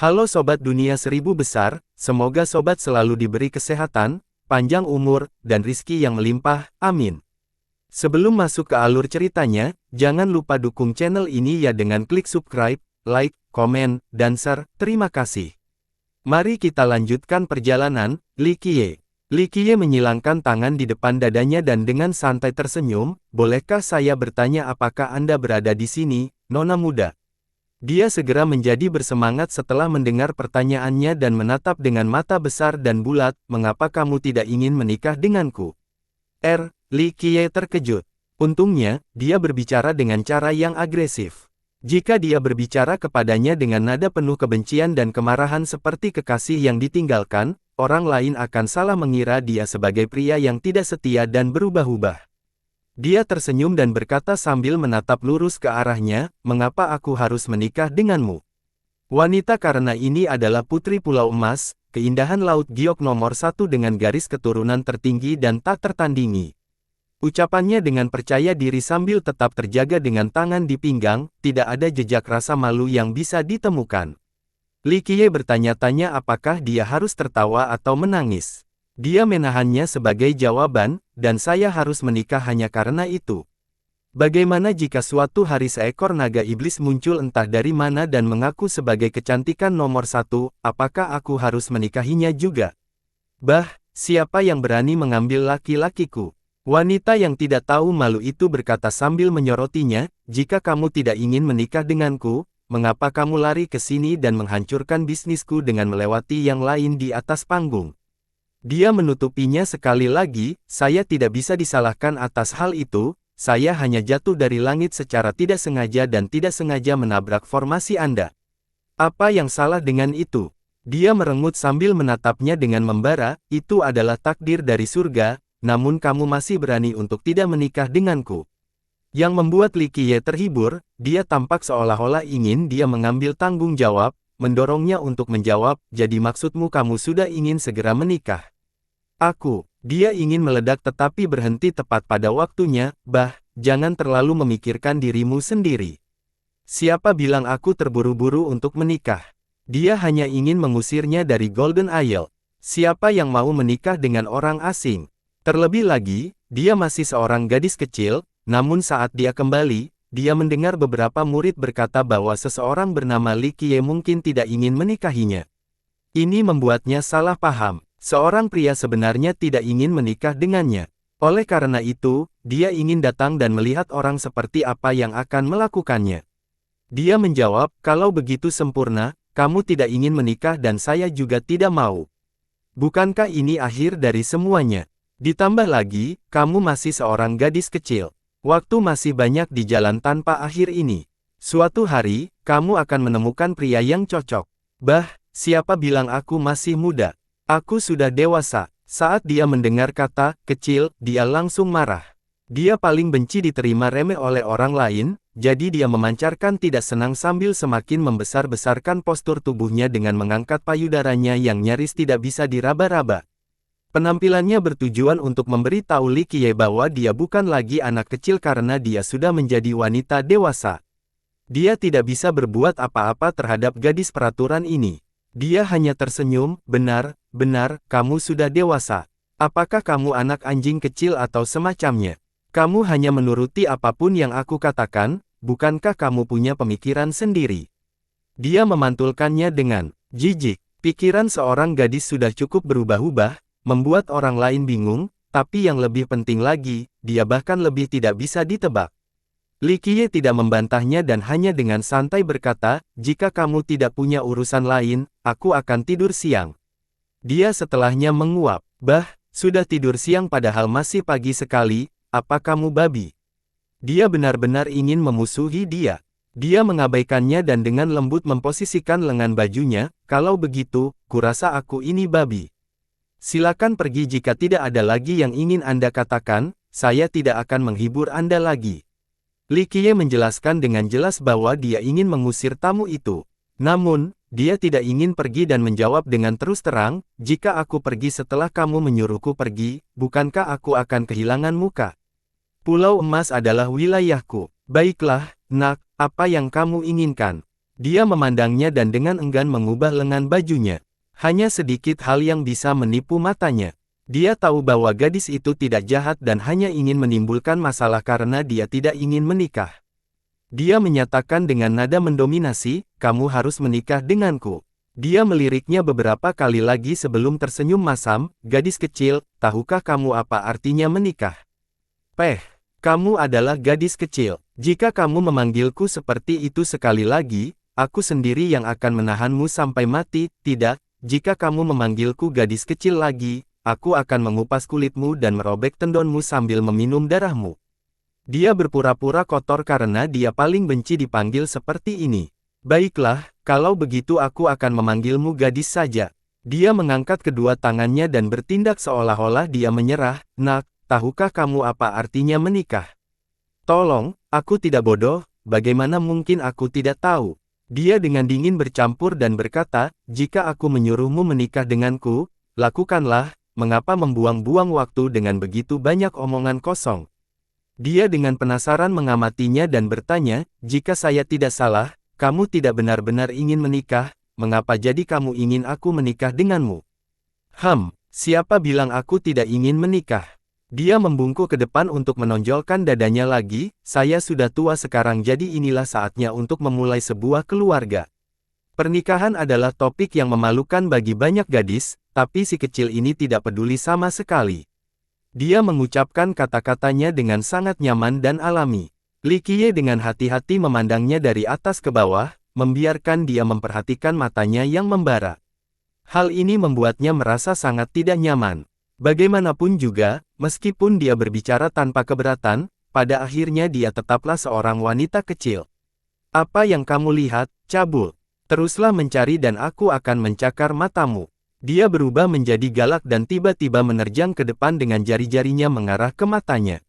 Halo Sobat Dunia Seribu Besar, semoga Sobat selalu diberi kesehatan, panjang umur, dan rizki yang melimpah, amin. Sebelum masuk ke alur ceritanya, jangan lupa dukung channel ini ya dengan klik subscribe, like, komen, dan share, terima kasih. Mari kita lanjutkan perjalanan. Li Qiye menyilangkan tangan di depan dadanya dan dengan santai tersenyum, bolehkah saya bertanya apakah Anda berada di sini, Nona muda? Dia segera menjadi bersemangat setelah mendengar pertanyaannya dan menatap dengan mata besar dan bulat, mengapa kamu tidak ingin menikah denganku? Li Qiye terkejut. Untungnya, dia berbicara dengan cara yang agresif. Jika dia berbicara kepadanya dengan nada penuh kebencian dan kemarahan seperti kekasih yang ditinggalkan, orang lain akan salah mengira dia sebagai pria yang tidak setia dan berubah-ubah. Dia tersenyum dan berkata sambil menatap lurus ke arahnya, mengapa aku harus menikah denganmu? Wanita karena ini adalah putri Pulau Emas, keindahan Laut Giok nomor 1 dengan garis keturunan tertinggi dan tak tertandingi. Ucapannya dengan percaya diri sambil tetap terjaga dengan tangan di pinggang, tidak ada jejak rasa malu yang bisa ditemukan. Li Qiye bertanya-tanya apakah dia harus tertawa atau menangis. Dia menahannya sebagai jawaban, dan saya harus menikah hanya karena itu. Bagaimana jika suatu hari seekor naga iblis muncul entah dari mana dan mengaku sebagai kecantikan nomor 1, apakah aku harus menikahinya juga? Bah, siapa yang berani mengambil laki-lakiku? Wanita yang tidak tahu malu itu berkata sambil menyorotinya, jika kamu tidak ingin menikah denganku, mengapa kamu lari ke sini dan menghancurkan bisnisku dengan melewati yang lain di atas panggung? Dia menutupinya sekali lagi, saya tidak bisa disalahkan atas hal itu, saya hanya jatuh dari langit secara tidak sengaja dan tidak sengaja menabrak formasi Anda. Apa yang salah dengan itu? Dia merengut sambil menatapnya dengan membara, itu adalah takdir dari surga, namun kamu masih berani untuk tidak menikah denganku. Yang membuat Li Qiye terhibur, dia tampak seolah-olah ingin dia mengambil tanggung jawab, mendorongnya untuk menjawab, jadi maksudmu kamu sudah ingin segera menikah. Dia ingin meledak tetapi berhenti tepat pada waktunya, bah, jangan terlalu memikirkan dirimu sendiri. Siapa bilang aku terburu-buru untuk menikah? Dia hanya ingin mengusirnya dari Golden Isle. Siapa yang mau menikah dengan orang asing? Terlebih lagi, dia masih seorang gadis kecil, namun saat dia kembali, dia mendengar beberapa murid berkata bahwa seseorang bernama Li Qiye mungkin tidak ingin menikahinya. Ini membuatnya salah paham. Seorang pria sebenarnya tidak ingin menikah dengannya. Oleh karena itu, dia ingin datang dan melihat orang seperti apa yang akan melakukannya. Dia menjawab, kalau begitu sempurna, kamu tidak ingin menikah dan saya juga tidak mau. Bukankah ini akhir dari semuanya? Ditambah lagi, kamu masih seorang gadis kecil. Waktu masih banyak di jalan tanpa akhir ini. Suatu hari, kamu akan menemukan pria yang cocok. Bah, siapa bilang aku masih muda? Aku sudah dewasa. Saat dia mendengar kata kecil, dia langsung marah. Dia paling benci diterima remeh oleh orang lain, jadi dia memancarkan tidak senang sambil semakin membesar-besarkan postur tubuhnya dengan mengangkat payudaranya yang nyaris tidak bisa diraba-raba. Penampilannya bertujuan untuk memberitahu Li Qiye bahwa dia bukan lagi anak kecil karena dia sudah menjadi wanita dewasa. Dia tidak bisa berbuat apa-apa terhadap gadis peraturan ini. Dia hanya tersenyum, benar, kamu sudah dewasa. Apakah kamu anak anjing kecil atau semacamnya? Kamu hanya menuruti apapun yang aku katakan, bukankah kamu punya pemikiran sendiri? Dia memantulkannya dengan jijik. Pikiran seorang gadis sudah cukup berubah-ubah, membuat orang lain bingung, tapi yang lebih penting lagi, dia bahkan lebih tidak bisa ditebak. Li Qiye tidak membantahnya dan hanya dengan santai berkata, jika kamu tidak punya urusan lain, aku akan tidur siang. Dia setelahnya menguap, bah, sudah tidur siang padahal masih pagi sekali, apa kamu babi? Dia benar-benar ingin memusuhi dia. Dia mengabaikannya dan dengan lembut memposisikan lengan bajunya, kalau begitu, kurasa aku ini babi. Silakan pergi jika tidak ada lagi yang ingin Anda katakan, saya tidak akan menghibur Anda lagi. Li Qiye menjelaskan dengan jelas bahwa dia ingin mengusir tamu itu. Namun, dia tidak ingin pergi dan menjawab dengan terus terang, jika aku pergi setelah kamu menyuruhku pergi, bukankah aku akan kehilangan muka? Pulau Emas adalah wilayahku. Baiklah, nak, apa yang kamu inginkan? Dia memandangnya dan dengan enggan mengubah lengan bajunya. Hanya sedikit hal yang bisa menipu matanya. Dia tahu bahwa gadis itu tidak jahat dan hanya ingin menimbulkan masalah karena dia tidak ingin menikah. Dia menyatakan dengan nada mendominasi, "Kamu harus menikah denganku." Dia meliriknya beberapa kali lagi sebelum tersenyum masam, "Gadis kecil, tahukah kamu apa artinya menikah? Kamu adalah gadis kecil. Jika kamu memanggilku seperti itu sekali lagi, aku sendiri yang akan menahanmu sampai mati. Tidak, jika kamu memanggilku gadis kecil lagi, aku akan mengupas kulitmu dan merobek tendonmu sambil meminum darahmu." Dia berpura-pura kotor karena dia paling benci dipanggil seperti ini. "Baiklah, kalau begitu aku akan memanggilmu gadis saja." Dia mengangkat kedua tangannya dan bertindak seolah-olah dia menyerah. "Nak, tahukah kamu apa artinya menikah?" "Tolong, aku tidak bodoh, bagaimana mungkin aku tidak tahu?" Dia dengan dingin bercampur dan berkata, "Jika aku menyuruhmu menikah denganku, lakukanlah, mengapa membuang-buang waktu dengan begitu banyak omongan kosong?" Dia dengan penasaran mengamatinya dan bertanya, "Jika saya tidak salah, kamu tidak benar-benar ingin menikah, mengapa jadi kamu ingin aku menikah denganmu?" Siapa bilang aku tidak ingin menikah?" Dia membungkuk ke depan untuk menonjolkan dadanya lagi, "Saya sudah tua sekarang jadi inilah saatnya untuk memulai sebuah keluarga." Pernikahan adalah topik yang memalukan bagi banyak gadis, tapi si kecil ini tidak peduli sama sekali. Dia mengucapkan kata-katanya dengan sangat nyaman dan alami. Li Qiye dengan hati-hati memandangnya dari atas ke bawah, membiarkan dia memperhatikan matanya yang membara. Hal ini membuatnya merasa sangat tidak nyaman. Bagaimanapun juga, meskipun dia berbicara tanpa keberatan, pada akhirnya dia tetaplah seorang wanita kecil. "Apa yang kamu lihat, cabul? Teruslah mencari dan aku akan mencakar matamu." Dia berubah menjadi galak dan tiba-tiba menerjang ke depan dengan jari-jarinya mengarah ke matanya.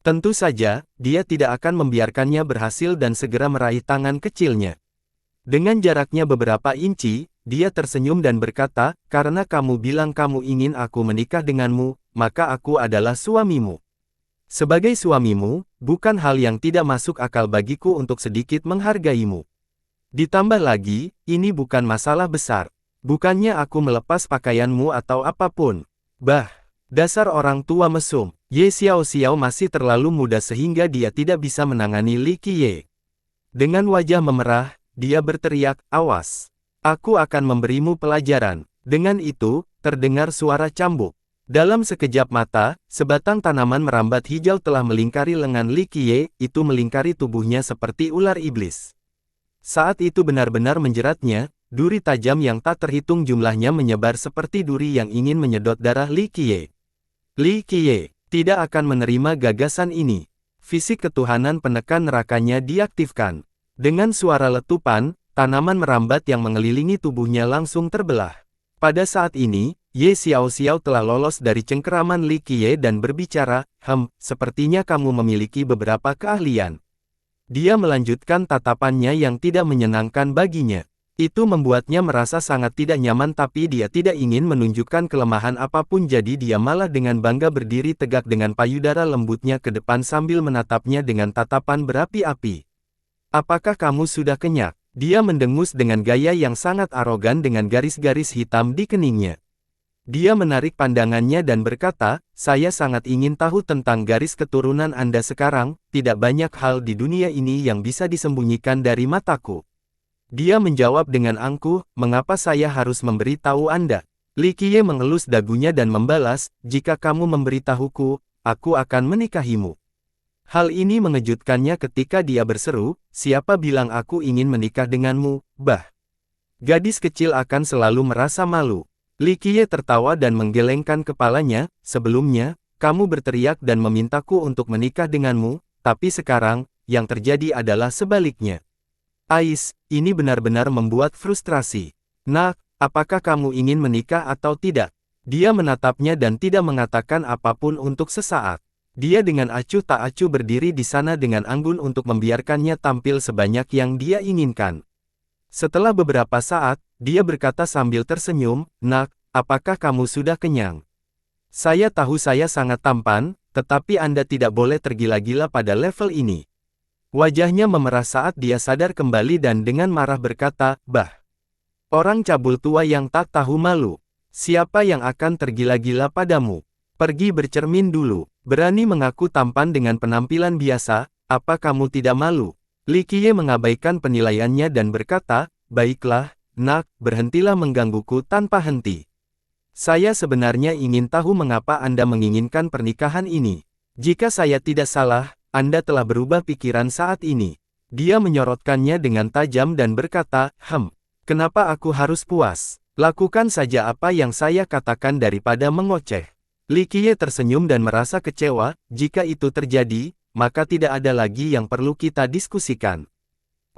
Tentu saja, dia tidak akan membiarkannya berhasil dan segera meraih tangan kecilnya. Dengan jaraknya beberapa inci, dia tersenyum dan berkata, "Karena kamu bilang kamu ingin aku menikah denganmu, maka aku adalah suamimu." Sebagai suamimu, bukan hal yang tidak masuk akal bagiku untuk sedikit menghargaimu. Ditambah lagi, ini bukan masalah besar. Bukannya aku melepas pakaianmu atau apapun. Dasar orang tua mesum. Ye Xiao masih terlalu muda sehingga dia tidak bisa menangani Li Qiye. Dengan wajah memerah, dia berteriak, "Awas! Aku akan memberimu pelajaran." Dengan itu, terdengar suara cambuk. Dalam sekejap mata, sebatang tanaman merambat hijau telah melingkari lengan Li Qiye, itu melingkari tubuhnya seperti ular iblis. Saat itu benar-benar menjeratnya, duri tajam yang tak terhitung jumlahnya menyebar seperti duri yang ingin menyedot darah Li Qiye. Li Qiye tidak akan menerima gagasan ini. Fisik ketuhanan penekan nerakanya diaktifkan. Dengan suara letupan, tanaman merambat yang mengelilingi tubuhnya langsung terbelah. Pada saat ini, Ye Xiao telah lolos dari cengkeraman Li Qiye dan berbicara, "Sepertinya kamu memiliki beberapa keahlian." Dia melanjutkan tatapannya yang tidak menyenangkan baginya. Itu membuatnya merasa sangat tidak nyaman tapi dia tidak ingin menunjukkan kelemahan apapun jadi dia malah dengan bangga berdiri tegak dengan payudara lembutnya ke depan sambil menatapnya dengan tatapan berapi-api. "Apakah kamu sudah kenyang?" Dia mendengus dengan gaya yang sangat arogan dengan garis-garis hitam di keningnya. Dia menarik pandangannya dan berkata, "Saya sangat ingin tahu tentang garis keturunan Anda sekarang, tidak banyak hal di dunia ini yang bisa disembunyikan dari mataku." Dia menjawab dengan angkuh, "Mengapa saya harus memberitahu Anda?" Li Qiye mengelus dagunya dan membalas, "Jika kamu memberitahuku, aku akan menikahimu." Hal ini mengejutkannya ketika dia berseru, "Siapa bilang aku ingin menikah denganmu, bah?" Gadis kecil akan selalu merasa malu. Li Qiye tertawa dan menggelengkan kepalanya, "Sebelumnya, kamu berteriak dan memintaku untuk menikah denganmu, tapi sekarang, yang terjadi adalah sebaliknya." Ini benar-benar membuat frustrasi. "Nak, apakah kamu ingin menikah atau tidak?" Dia menatapnya dan tidak mengatakan apapun untuk sesaat. Dia dengan acuh tak acuh berdiri di sana dengan anggun untuk membiarkannya tampil sebanyak yang dia inginkan. Setelah beberapa saat, dia berkata sambil tersenyum, "Nak, apakah kamu sudah kenyang? Saya tahu saya sangat tampan, tetapi Anda tidak boleh tergila-gila pada level ini." Wajahnya memerah saat dia sadar kembali dan dengan marah berkata, "Bah! Orang cabul tua yang tak tahu malu. Siapa yang akan tergila-gila padamu? Pergi bercermin dulu. Berani mengaku tampan dengan penampilan biasa, apa kamu tidak malu?" Li Qiye mengabaikan penilaiannya dan berkata, "Baiklah, nak, berhentilah menggangguku tanpa henti. Saya sebenarnya ingin tahu mengapa Anda menginginkan pernikahan ini. Jika saya tidak salah, Anda telah berubah pikiran saat ini." Dia menyorotkannya dengan tajam dan berkata, Kenapa aku harus puas? Lakukan saja apa yang saya katakan daripada mengoceh." Li Qiye tersenyum dan merasa kecewa. Jika itu terjadi, maka tidak ada lagi yang perlu kita diskusikan.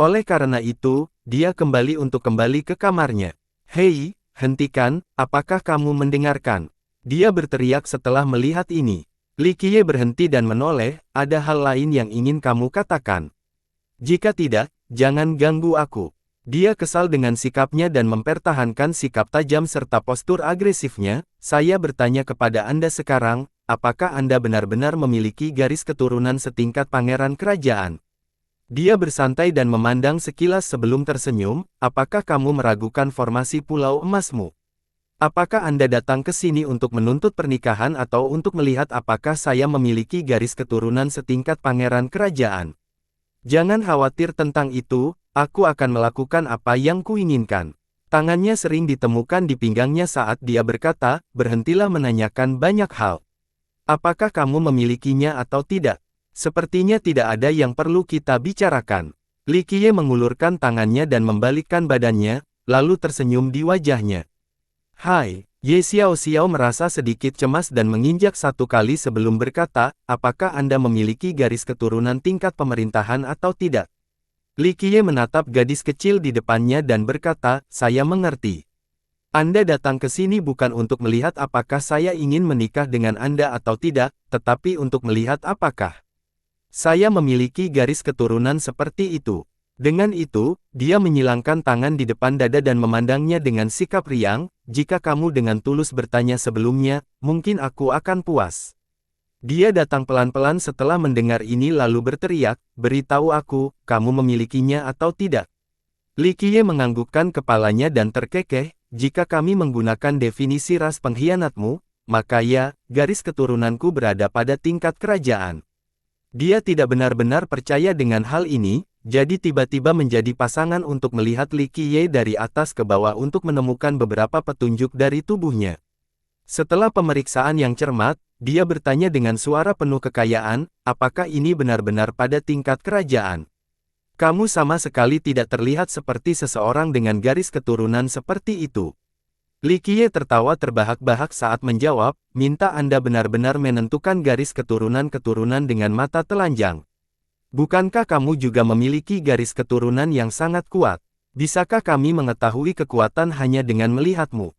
Oleh karena itu, dia kembali ke kamarnya. "Hei, hentikan, apakah kamu mendengarkan?" Dia berteriak setelah melihat ini. Li Qiye berhenti dan menoleh, "Ada hal lain yang ingin kamu katakan? Jika tidak, jangan ganggu aku." Dia kesal dengan sikapnya dan mempertahankan sikap tajam serta postur agresifnya. "Saya bertanya kepada Anda sekarang, apakah Anda benar-benar memiliki garis keturunan setingkat pangeran kerajaan?" Dia bersantai dan memandang sekilas sebelum tersenyum. "Apakah kamu meragukan formasi Pulau Emasmu? Apakah Anda datang ke sini untuk menuntut pernikahan atau untuk melihat apakah saya memiliki garis keturunan setingkat pangeran kerajaan? Jangan khawatir tentang itu, aku akan melakukan apa yang kuinginkan." Tangannya sering ditemukan di pinggangnya saat dia berkata, "Berhentilah menanyakan banyak hal. Apakah kamu memilikinya atau tidak? Sepertinya tidak ada yang perlu kita bicarakan." Li Qiye mengulurkan tangannya dan membalikkan badannya, lalu tersenyum di wajahnya. "Hai." Ye Xiaoxiao merasa sedikit cemas dan menginjak satu kali sebelum berkata, "Apakah Anda memiliki garis keturunan tingkat pemerintahan atau tidak?" Li Qiye menatap gadis kecil di depannya dan berkata, "Saya mengerti. Anda datang ke sini bukan untuk melihat apakah saya ingin menikah dengan Anda atau tidak, tetapi untuk melihat apakah saya memiliki garis keturunan seperti itu." Dengan itu, dia menyilangkan tangan di depan dada dan memandangnya dengan sikap riang. "Jika kamu dengan tulus bertanya sebelumnya, mungkin aku akan puas." Dia datang pelan-pelan setelah mendengar ini lalu berteriak, "Beritahu aku, kamu memilikinya atau tidak?" Li Qiye menganggukkan kepalanya dan terkekeh, "Jika kami menggunakan definisi ras pengkhianatmu, maka ya, garis keturunanku berada pada tingkat kerajaan." Dia tidak benar-benar percaya dengan hal ini, jadi tiba-tiba menjadi pasangan untuk melihat Li Qiye dari atas ke bawah untuk menemukan beberapa petunjuk dari tubuhnya. Setelah pemeriksaan yang cermat, dia bertanya dengan suara penuh kekayaan, "Apakah ini benar-benar pada tingkat kerajaan? Kamu sama sekali tidak terlihat seperti seseorang dengan garis keturunan seperti itu." Li Qiye tertawa terbahak-bahak saat menjawab, "Minta Anda benar-benar menentukan garis keturunan-keturunan dengan mata telanjang. Bukankah kamu juga memiliki garis keturunan yang sangat kuat? Bisakah kami mengetahui kekuatan hanya dengan melihatmu?"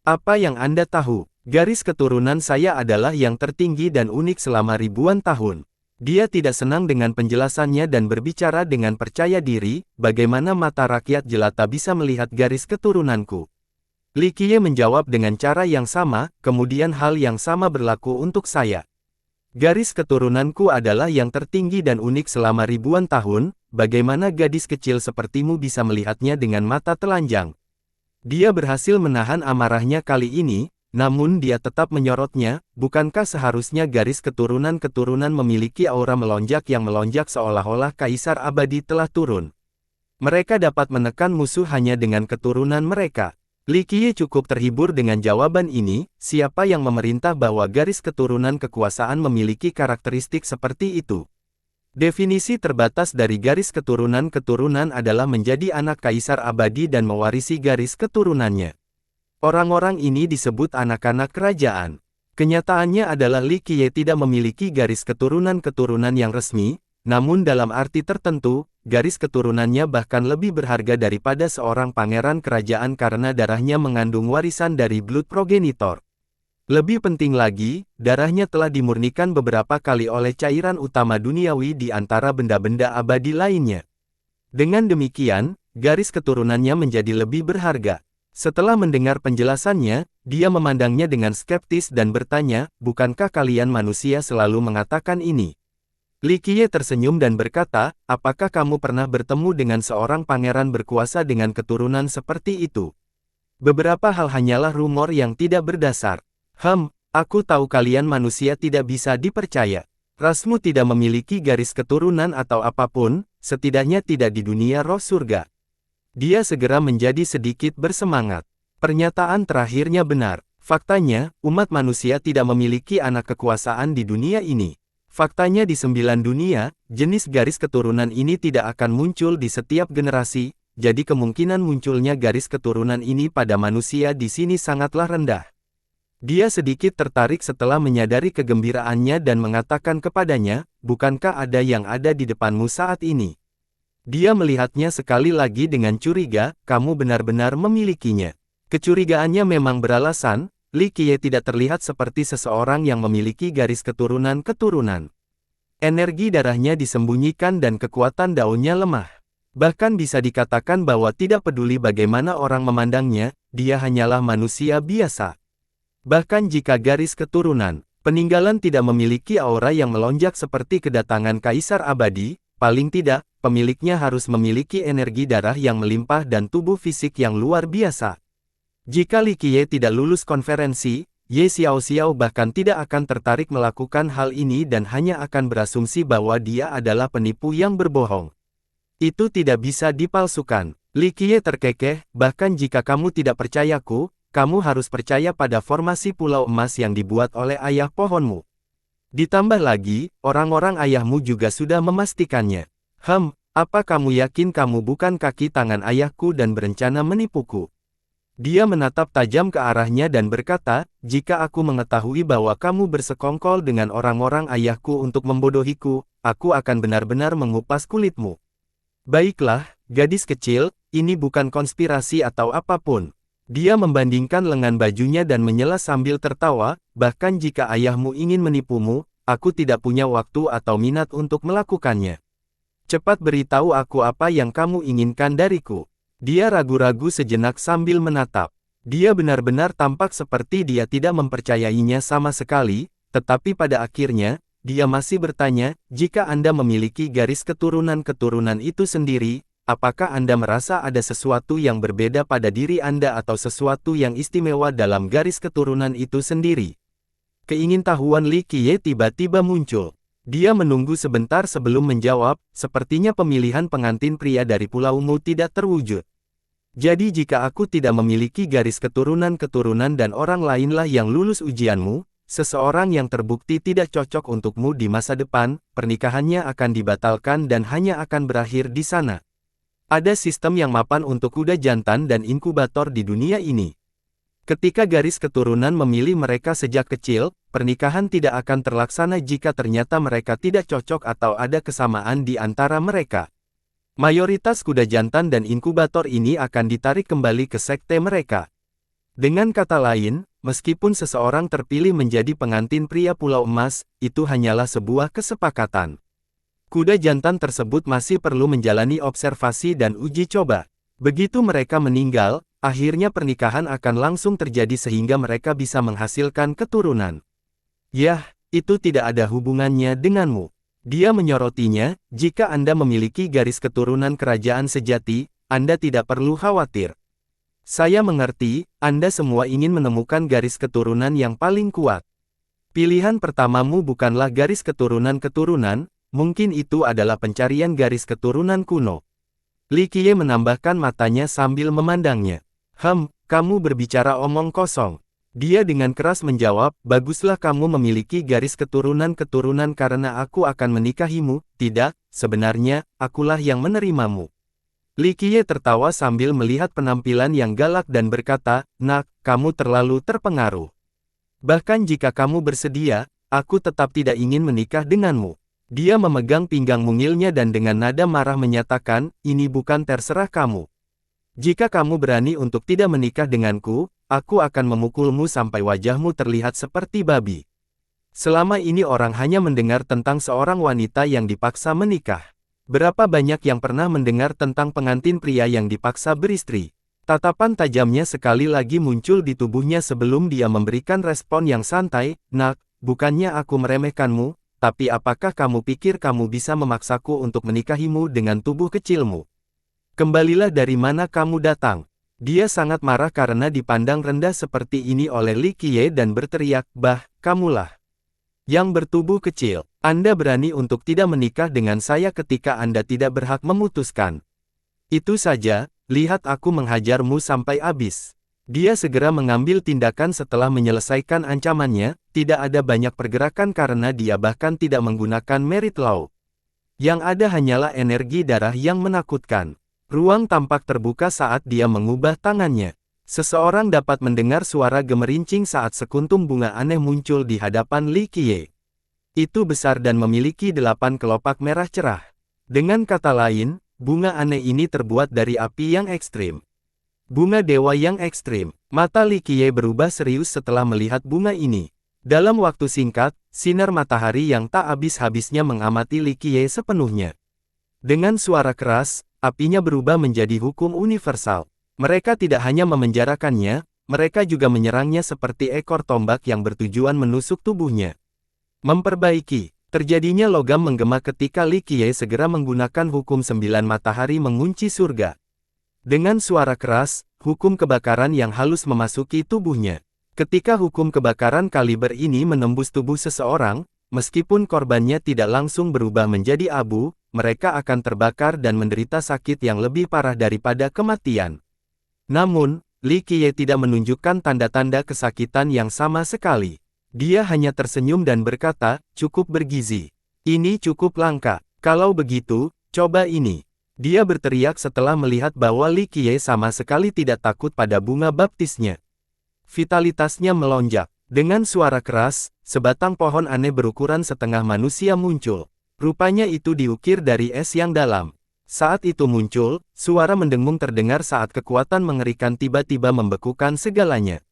Apa yang Anda tahu? Garis keturunan saya adalah yang tertinggi dan unik selama ribuan tahun." Dia tidak senang dengan penjelasannya dan berbicara dengan percaya diri, "Bagaimana mata rakyat jelata bisa melihat garis keturunanku?" Li Qiye menjawab dengan cara yang sama, "Kemudian hal yang sama berlaku untuk saya. Garis keturunanku adalah yang tertinggi dan unik selama ribuan tahun, bagaimana gadis kecil sepertimu bisa melihatnya dengan mata telanjang?" Dia berhasil menahan amarahnya kali ini, namun dia tetap menyorotnya, "Bukankah seharusnya garis keturunan-keturunan memiliki aura melonjak yang melonjak seolah-olah kaisar abadi telah turun? Mereka dapat menekan musuh hanya dengan keturunan mereka." Li Qiye cukup terhibur dengan jawaban ini. Siapa yang memerintah bahwa garis keturunan kekuasaan memiliki karakteristik seperti itu? Definisi terbatas dari garis keturunan-keturunan adalah menjadi anak kaisar abadi dan mewarisi garis keturunannya. Orang-orang ini disebut anak-anak kerajaan. Kenyataannya adalah Li Qiye tidak memiliki garis keturunan-keturunan yang resmi, namun dalam arti tertentu, garis keturunannya bahkan lebih berharga daripada seorang pangeran kerajaan karena darahnya mengandung warisan dari blood progenitor. Lebih penting lagi, darahnya telah dimurnikan beberapa kali oleh cairan utama duniawi di antara benda-benda abadi lainnya. Dengan demikian, garis keturunannya menjadi lebih berharga. Setelah mendengar penjelasannya, dia memandangnya dengan skeptis dan bertanya, "Bukankah kalian manusia selalu mengatakan ini? Li Qiye tersenyum dan berkata, apakah kamu pernah bertemu dengan seorang pangeran berkuasa dengan keturunan seperti itu? Beberapa hal hanyalah rumor yang tidak berdasar. Aku tahu kalian manusia tidak bisa dipercaya. Rasmu tidak memiliki garis keturunan atau apapun, setidaknya tidak di dunia roh surga. Dia segera menjadi sedikit bersemangat. Pernyataan terakhirnya benar. Faktanya, umat manusia tidak memiliki anak kekuasaan di dunia ini. Faktanya di 9 dunia, jenis garis keturunan ini tidak akan muncul di setiap generasi, jadi kemungkinan munculnya garis keturunan ini pada manusia di sini sangatlah rendah. Dia sedikit tertarik setelah menyadari kegembiraannya dan mengatakan kepadanya, bukankah ada yang ada di depanmu saat ini? Dia melihatnya sekali lagi dengan curiga, kamu benar-benar memilikinya. Kecurigaannya memang beralasan. Li Qiye tidak terlihat seperti seseorang yang memiliki garis keturunan-keturunan. Energi darahnya disembunyikan dan kekuatan daunnya lemah. Bahkan bisa dikatakan bahwa tidak peduli bagaimana orang memandangnya, dia hanyalah manusia biasa. Bahkan jika garis keturunan, peninggalan tidak memiliki aura yang melonjak seperti kedatangan kaisar abadi, paling tidak, pemiliknya harus memiliki energi darah yang melimpah dan tubuh fisik yang luar biasa. Jika Li Qiye tidak lulus konferensi, Ye Xiaoxiao bahkan tidak akan tertarik melakukan hal ini dan hanya akan berasumsi bahwa dia adalah penipu yang berbohong. Itu tidak bisa dipalsukan. Li Qiye terkekeh, bahkan jika kamu tidak percayaku, kamu harus percaya pada formasi pulau emas yang dibuat oleh ayah pohonmu. Ditambah lagi, orang-orang ayahmu juga sudah memastikannya. Apa kamu yakin kamu bukan kaki tangan ayahku dan berencana menipuku? Dia menatap tajam ke arahnya dan berkata, jika aku mengetahui bahwa kamu bersekongkol dengan orang-orang ayahku untuk membodohiku, aku akan benar-benar mengupas kulitmu. Baiklah, gadis kecil, ini bukan konspirasi atau apapun. Dia membandingkan lengan bajunya dan menyela sambil tertawa, bahkan jika ayahmu ingin menipumu, aku tidak punya waktu atau minat untuk melakukannya. Cepat beritahu aku apa yang kamu inginkan dariku. Dia ragu-ragu sejenak sambil menatap. Dia benar-benar tampak seperti dia tidak mempercayainya sama sekali, tetapi pada akhirnya, dia masih bertanya, jika Anda memiliki garis keturunan-keturunan itu sendiri, apakah Anda merasa ada sesuatu yang berbeda pada diri Anda atau sesuatu yang istimewa dalam garis keturunan itu sendiri? Keingintahuan Li Qiye tiba-tiba muncul. Dia menunggu sebentar sebelum menjawab, sepertinya pemilihan pengantin pria dari pulaumu tidak terwujud. Jadi jika aku tidak memiliki garis keturunan-keturunan dan orang lainlah yang lulus ujianmu, seseorang yang terbukti tidak cocok untukmu di masa depan, pernikahannya akan dibatalkan dan hanya akan berakhir di sana. Ada sistem yang mapan untuk kuda jantan dan inkubator di dunia ini. Ketika garis keturunan memilih mereka sejak kecil, pernikahan tidak akan terlaksana jika ternyata mereka tidak cocok atau ada kesamaan di antara mereka. Mayoritas kuda jantan dan inkubator ini akan ditarik kembali ke sekte mereka. Dengan kata lain, meskipun seseorang terpilih menjadi pengantin pria Pulau Emas, itu hanyalah sebuah kesepakatan. Kuda jantan tersebut masih perlu menjalani observasi dan uji coba. Begitu mereka meninggal, akhirnya pernikahan akan langsung terjadi sehingga mereka bisa menghasilkan keturunan. Yah, itu tidak ada hubungannya denganmu. Dia menyorotinya, jika Anda memiliki garis keturunan kerajaan sejati, Anda tidak perlu khawatir. Saya mengerti, Anda semua ingin menemukan garis keturunan yang paling kuat. Pilihan pertamamu bukanlah garis keturunan-keturunan, mungkin itu adalah pencarian garis keturunan kuno. Li Qiye menambahkan matanya sambil memandangnya. Kamu berbicara omong kosong. Dia dengan keras menjawab, baguslah kamu memiliki garis keturunan-keturunan karena aku akan menikahimu. Tidak, sebenarnya, akulah yang menerimamu. Li Qiye tertawa sambil melihat penampilan yang galak dan berkata, nak, kamu terlalu terpengaruh. Bahkan jika kamu bersedia, aku tetap tidak ingin menikah denganmu. Dia memegang pinggang mungilnya dan dengan nada marah menyatakan, ini bukan terserah kamu. Jika kamu berani untuk tidak menikah denganku, aku akan memukulmu sampai wajahmu terlihat seperti babi. Selama ini orang hanya mendengar tentang seorang wanita yang dipaksa menikah. Berapa banyak yang pernah mendengar tentang pengantin pria yang dipaksa beristri? Tatapan tajamnya sekali lagi muncul di tubuhnya sebelum dia memberikan respon yang santai, nak, bukannya aku meremehkanmu, tapi apakah kamu pikir kamu bisa memaksaku untuk menikahimu dengan tubuh kecilmu? Kembalilah dari mana kamu datang." Dia sangat marah karena dipandang rendah seperti ini oleh Li Qiye dan berteriak, "Bah, kamulah yang bertubuh kecil. Anda berani untuk tidak menikah dengan saya ketika Anda tidak berhak memutuskan. Itu saja, lihat aku menghajarmu sampai habis." Dia segera mengambil tindakan setelah menyelesaikan ancamannya, tidak ada banyak pergerakan karena dia bahkan tidak menggunakan merit law. Yang ada hanyalah energi darah yang menakutkan. Ruang tampak terbuka saat dia mengubah tangannya. Seseorang dapat mendengar suara gemerincing saat sekuntum bunga aneh muncul di hadapan Li Qiye. Itu besar dan memiliki 8 kelopak merah cerah. Dengan kata lain, bunga aneh ini terbuat dari api yang ekstrim. Bunga dewa yang ekstrim. Mata Li Qiye berubah serius setelah melihat bunga ini. Dalam waktu singkat, sinar matahari yang tak habis-habisnya mengamati Li Qiye sepenuhnya. Dengan suara keras, apinya berubah menjadi hukum universal. Mereka tidak hanya memenjarakannya, mereka juga menyerangnya seperti ekor tombak yang bertujuan menusuk tubuhnya. Memperbaiki. Terjadinya logam menggema ketika Li Qiye segera menggunakan hukum 9 matahari mengunci surga. Dengan suara keras, hukum kebakaran yang halus memasuki tubuhnya. Ketika hukum kebakaran kaliber ini menembus tubuh seseorang, meskipun korbannya tidak langsung berubah menjadi abu, mereka akan terbakar dan menderita sakit yang lebih parah daripada kematian. Namun, Li Qiye tidak menunjukkan tanda-tanda kesakitan yang sama sekali. Dia hanya tersenyum dan berkata, "Cukup bergizi. Ini cukup langka. Kalau begitu, coba ini." Dia berteriak setelah melihat bahwa Li Qiye sama sekali tidak takut pada bunga baptisnya. Vitalitasnya melonjak. Dengan suara keras, sebatang pohon aneh berukuran setengah manusia muncul. Rupanya itu diukir dari es yang dalam. Saat itu muncul, suara mendengung terdengar saat kekuatan mengerikan tiba-tiba membekukan segalanya.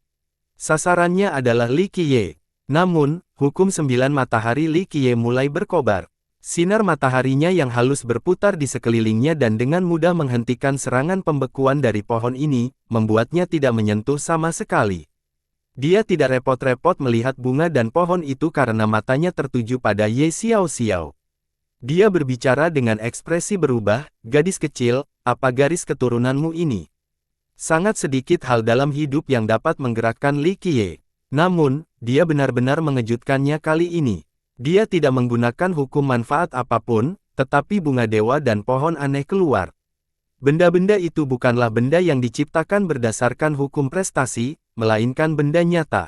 Sasarannya adalah Li Qiye. Namun, hukum 9 matahari Li Qiye mulai berkobar. Sinar mataharinya yang halus berputar di sekelilingnya dan dengan mudah menghentikan serangan pembekuan dari pohon ini, membuatnya tidak menyentuh sama sekali. Dia tidak repot-repot melihat bunga dan pohon itu karena matanya tertuju pada Ye Xiaoxiao. Dia berbicara dengan ekspresi berubah, "Gadis kecil, apa garis keturunanmu ini?" Sangat sedikit hal dalam hidup yang dapat menggerakkan Li Qiye. Namun, dia benar-benar mengejutkannya kali ini. Dia tidak menggunakan hukum manfaat apapun, tetapi bunga dewa dan pohon aneh keluar. Benda-benda itu bukanlah benda yang diciptakan berdasarkan hukum prestasi, melainkan benda nyata.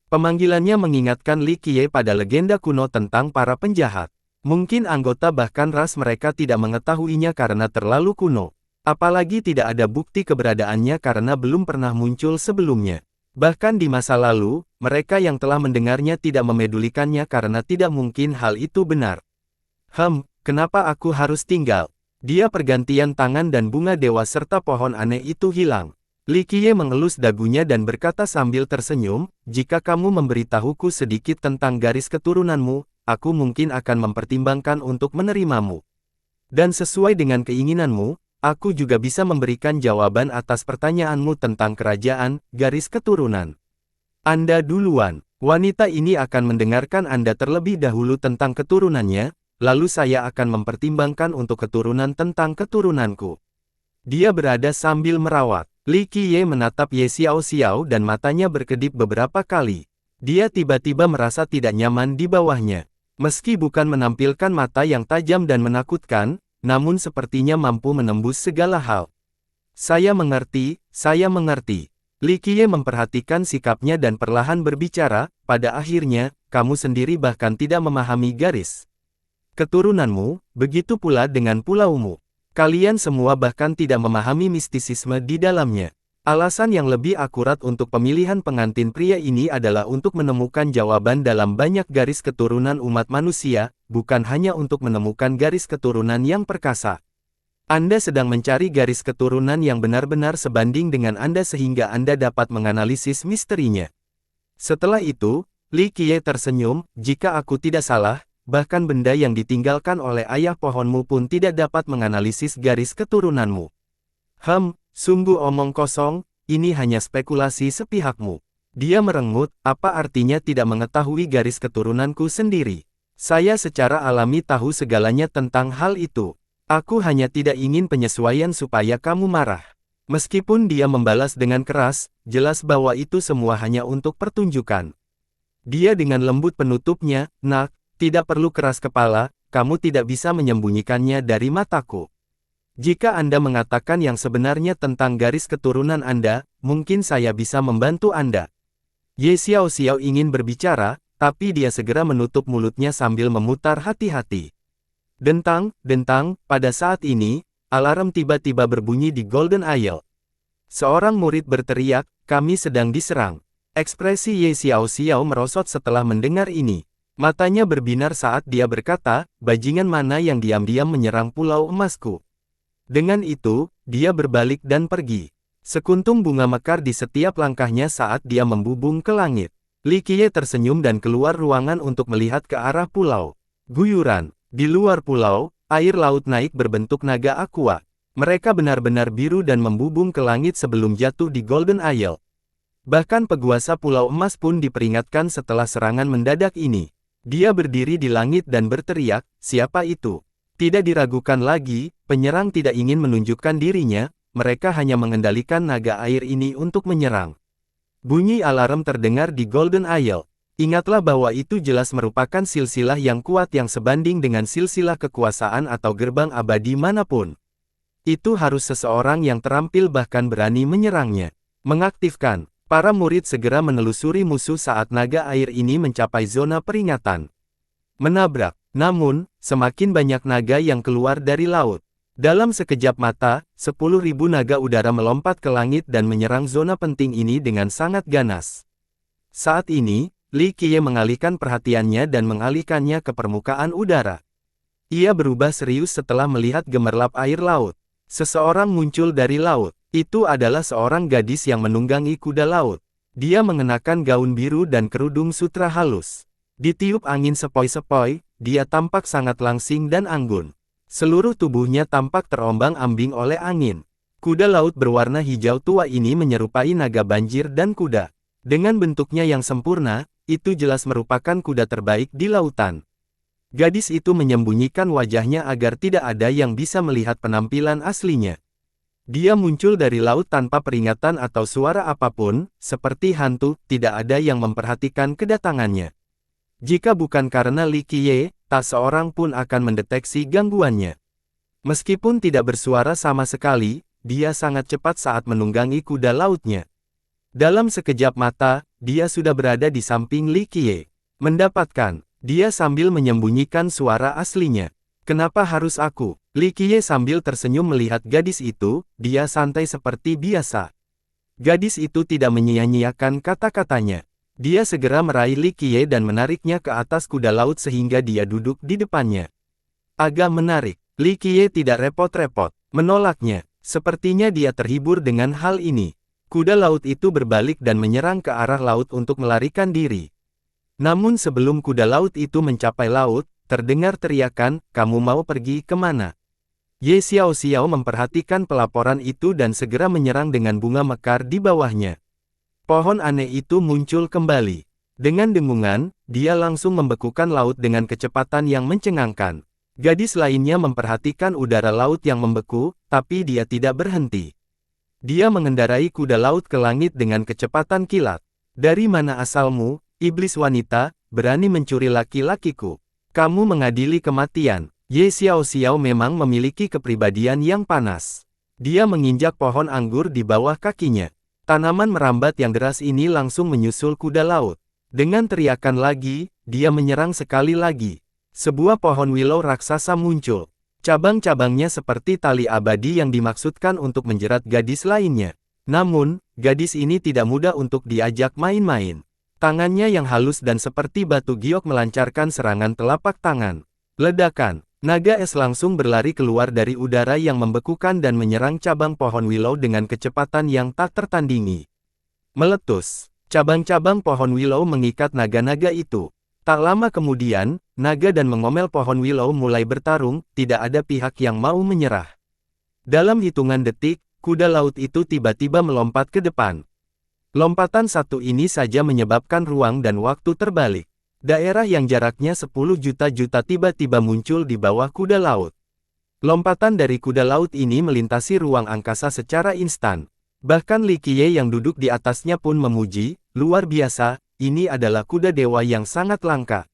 Pemanggilannya mengingatkan Li Qiye pada legenda kuno tentang para penjahat. Mungkin anggota bahkan ras mereka tidak mengetahuinya karena terlalu kuno. Apalagi tidak ada bukti keberadaannya karena belum pernah muncul sebelumnya. Bahkan di masa lalu, mereka yang telah mendengarnya tidak memedulikannya karena tidak mungkin hal itu benar. Kenapa aku harus tinggal? Dia pergantian tangan dan bunga dewa serta pohon aneh itu hilang. Li Qiye mengelus dagunya dan berkata sambil tersenyum, "Jika kamu memberitahuku sedikit tentang garis keturunanmu, aku mungkin akan mempertimbangkan untuk menerimamu. Dan sesuai dengan keinginanmu, aku juga bisa memberikan jawaban atas pertanyaanmu tentang kerajaan, garis keturunan. Anda duluan. Wanita ini akan mendengarkan Anda terlebih dahulu tentang keturunannya, lalu saya akan mempertimbangkan untuk keturunan tentang keturunanku." Dia berada sambil merawat. Li Qiye menatap Ye Xiaoxiao dan matanya berkedip beberapa kali. Dia tiba-tiba merasa tidak nyaman di bawahnya. Meski bukan menampilkan mata yang tajam dan menakutkan, namun sepertinya mampu menembus segala hal. Saya mengerti. Li Qiye memperhatikan sikapnya dan perlahan berbicara, "Pada akhirnya, kamu sendiri bahkan tidak memahami garis keturunanmu, begitu pula dengan pulaumu. Kalian semua bahkan tidak memahami mistisisme di dalamnya." Alasan yang lebih akurat untuk pemilihan pengantin pria ini adalah untuk menemukan jawaban dalam banyak garis keturunan umat manusia, bukan hanya untuk menemukan garis keturunan yang perkasa. Anda sedang mencari garis keturunan yang benar-benar sebanding dengan Anda sehingga Anda dapat menganalisis misterinya. Setelah itu, Li Qiye tersenyum, "Jika aku tidak salah, bahkan benda yang ditinggalkan oleh ayah pohonmu pun tidak dapat menganalisis garis keturunanmu." Sungguh omong kosong, ini hanya spekulasi sepihakmu. Dia merengut, "Apa artinya tidak mengetahui garis keturunanku sendiri? Saya secara alami tahu segalanya tentang hal itu. Aku hanya tidak ingin penyesuaian supaya kamu marah. Meskipun dia membalas dengan keras, jelas bahwa itu semua hanya untuk pertunjukan. Dia dengan lembut penutupnya, "Nak, tidak perlu keras kepala, kamu tidak bisa menyembunyikannya dari mataku. Jika Anda mengatakan yang sebenarnya tentang garis keturunan Anda, mungkin saya bisa membantu Anda." Ye Xiaoxiao ingin berbicara, tapi dia segera menutup mulutnya sambil memutar hati-hati. Dentang, dentang, pada saat ini, alarm tiba-tiba berbunyi di Golden Isle. Seorang murid berteriak, "Kami sedang diserang." Ekspresi Ye Xiaoxiao merosot setelah mendengar ini. Matanya berbinar saat dia berkata, "Bajingan mana yang diam-diam menyerang Pulau Emasku?" Dengan itu, dia berbalik dan pergi. Sekuntum bunga mekar di setiap langkahnya saat dia membubung ke langit. Li Qiye tersenyum dan keluar ruangan untuk melihat ke arah pulau. Guyuran. Di luar pulau, air laut naik berbentuk naga aqua. Mereka benar-benar biru dan membubung ke langit sebelum jatuh di Golden Isle. Bahkan peguasa Pulau Emas pun diperingatkan setelah serangan mendadak ini. Dia berdiri di langit dan berteriak, "Siapa itu?" Tidak diragukan lagi, penyerang tidak ingin menunjukkan dirinya, mereka hanya mengendalikan naga air ini untuk menyerang. Bunyi alarm terdengar di Golden Isle. Ingatlah bahwa itu jelas merupakan silsilah yang kuat yang sebanding dengan silsilah kekuasaan atau gerbang abadi manapun. Itu harus seseorang yang terampil bahkan berani menyerangnya. Mengaktifkan, para murid segera menelusuri musuh saat naga air ini mencapai zona peringatan. Menabrak. Namun, semakin banyak naga yang keluar dari laut. Dalam sekejap mata, 10.000 naga udara melompat ke langit dan menyerang zona penting ini dengan sangat ganas. Saat ini, Li Qiye mengalihkan perhatiannya dan mengalihkannya ke permukaan udara. Ia berubah serius setelah melihat gemerlap air laut. Seseorang muncul dari laut. Itu adalah seorang gadis yang menunggangi kuda laut. Dia mengenakan gaun biru dan kerudung sutra halus. Ditiup angin sepoi-sepoi, dia tampak sangat langsing dan anggun. Seluruh tubuhnya tampak terombang-ambing oleh angin. Kuda laut berwarna hijau tua ini menyerupai naga banjir dan kuda. Dengan bentuknya yang sempurna, itu jelas merupakan kuda terbaik di lautan. Gadis itu menyembunyikan wajahnya agar tidak ada yang bisa melihat penampilan aslinya. Dia muncul dari laut tanpa peringatan atau suara apapun, seperti hantu, tidak ada yang memperhatikan kedatangannya. Jika bukan karena Li Qiye, tak seorang pun akan mendeteksi gangguannya. Meskipun tidak bersuara sama sekali, dia sangat cepat saat menunggangi kuda lautnya. Dalam sekejap mata, dia sudah berada di samping Li Qiye. Mendapatkan, dia sambil menyembunyikan suara aslinya. "Kenapa harus aku?" Li Qiye sambil tersenyum melihat gadis itu, dia santai seperti biasa. Gadis itu tidak menyia-nyiakan kata-katanya. Dia segera meraih Li Qiye dan menariknya ke atas kuda laut sehingga dia duduk di depannya. Agak menarik, Li Qiye tidak repot-repot menolaknya. Sepertinya dia terhibur dengan hal ini. Kuda laut itu berbalik dan menyerang ke arah laut untuk melarikan diri. Namun sebelum kuda laut itu mencapai laut, terdengar teriakan, "Kamu mau pergi kemana?" Ye Xiaoxiao memperhatikan pelaporan itu dan segera menyerang dengan bunga mekar di bawahnya. Pohon aneh itu muncul kembali. Dengan dengungan, dia langsung membekukan laut dengan kecepatan yang mencengangkan. Gadis lainnya memperhatikan udara laut yang membeku, tapi dia tidak berhenti. Dia mengendarai kuda laut ke langit dengan kecepatan kilat. "Dari mana asalmu, iblis wanita, berani mencuri laki-lakiku? Kamu mengadili kematian." Ye Xiaoxiao memang memiliki kepribadian yang panas. Dia menginjak pohon anggur di bawah kakinya. Tanaman merambat yang deras ini langsung menyusul kuda laut. Dengan teriakan lagi, dia menyerang sekali lagi. Sebuah pohon willow raksasa muncul. Cabang-cabangnya seperti tali abadi yang dimaksudkan untuk menjerat gadis lainnya. Namun, gadis ini tidak mudah untuk diajak main-main. Tangannya yang halus dan seperti batu giok melancarkan serangan telapak tangan. Ledakan. Naga es langsung berlari keluar dari udara yang membekukan dan menyerang cabang pohon willow dengan kecepatan yang tak tertandingi. Meletus. Cabang-cabang pohon willow mengikat naga-naga itu. Tak lama kemudian, naga dan mengomel pohon willow mulai bertarung, tidak ada pihak yang mau menyerah. Dalam hitungan detik, kuda laut itu tiba-tiba melompat ke depan. Lompatan satu ini saja menyebabkan ruang dan waktu terbalik. Daerah yang jaraknya 10 juta tiba-tiba muncul di bawah kuda laut. Lompatan dari kuda laut ini melintasi ruang angkasa secara instan. Bahkan Li Qiye yang duduk di atasnya pun memuji, luar biasa, ini adalah kuda dewa yang sangat langka.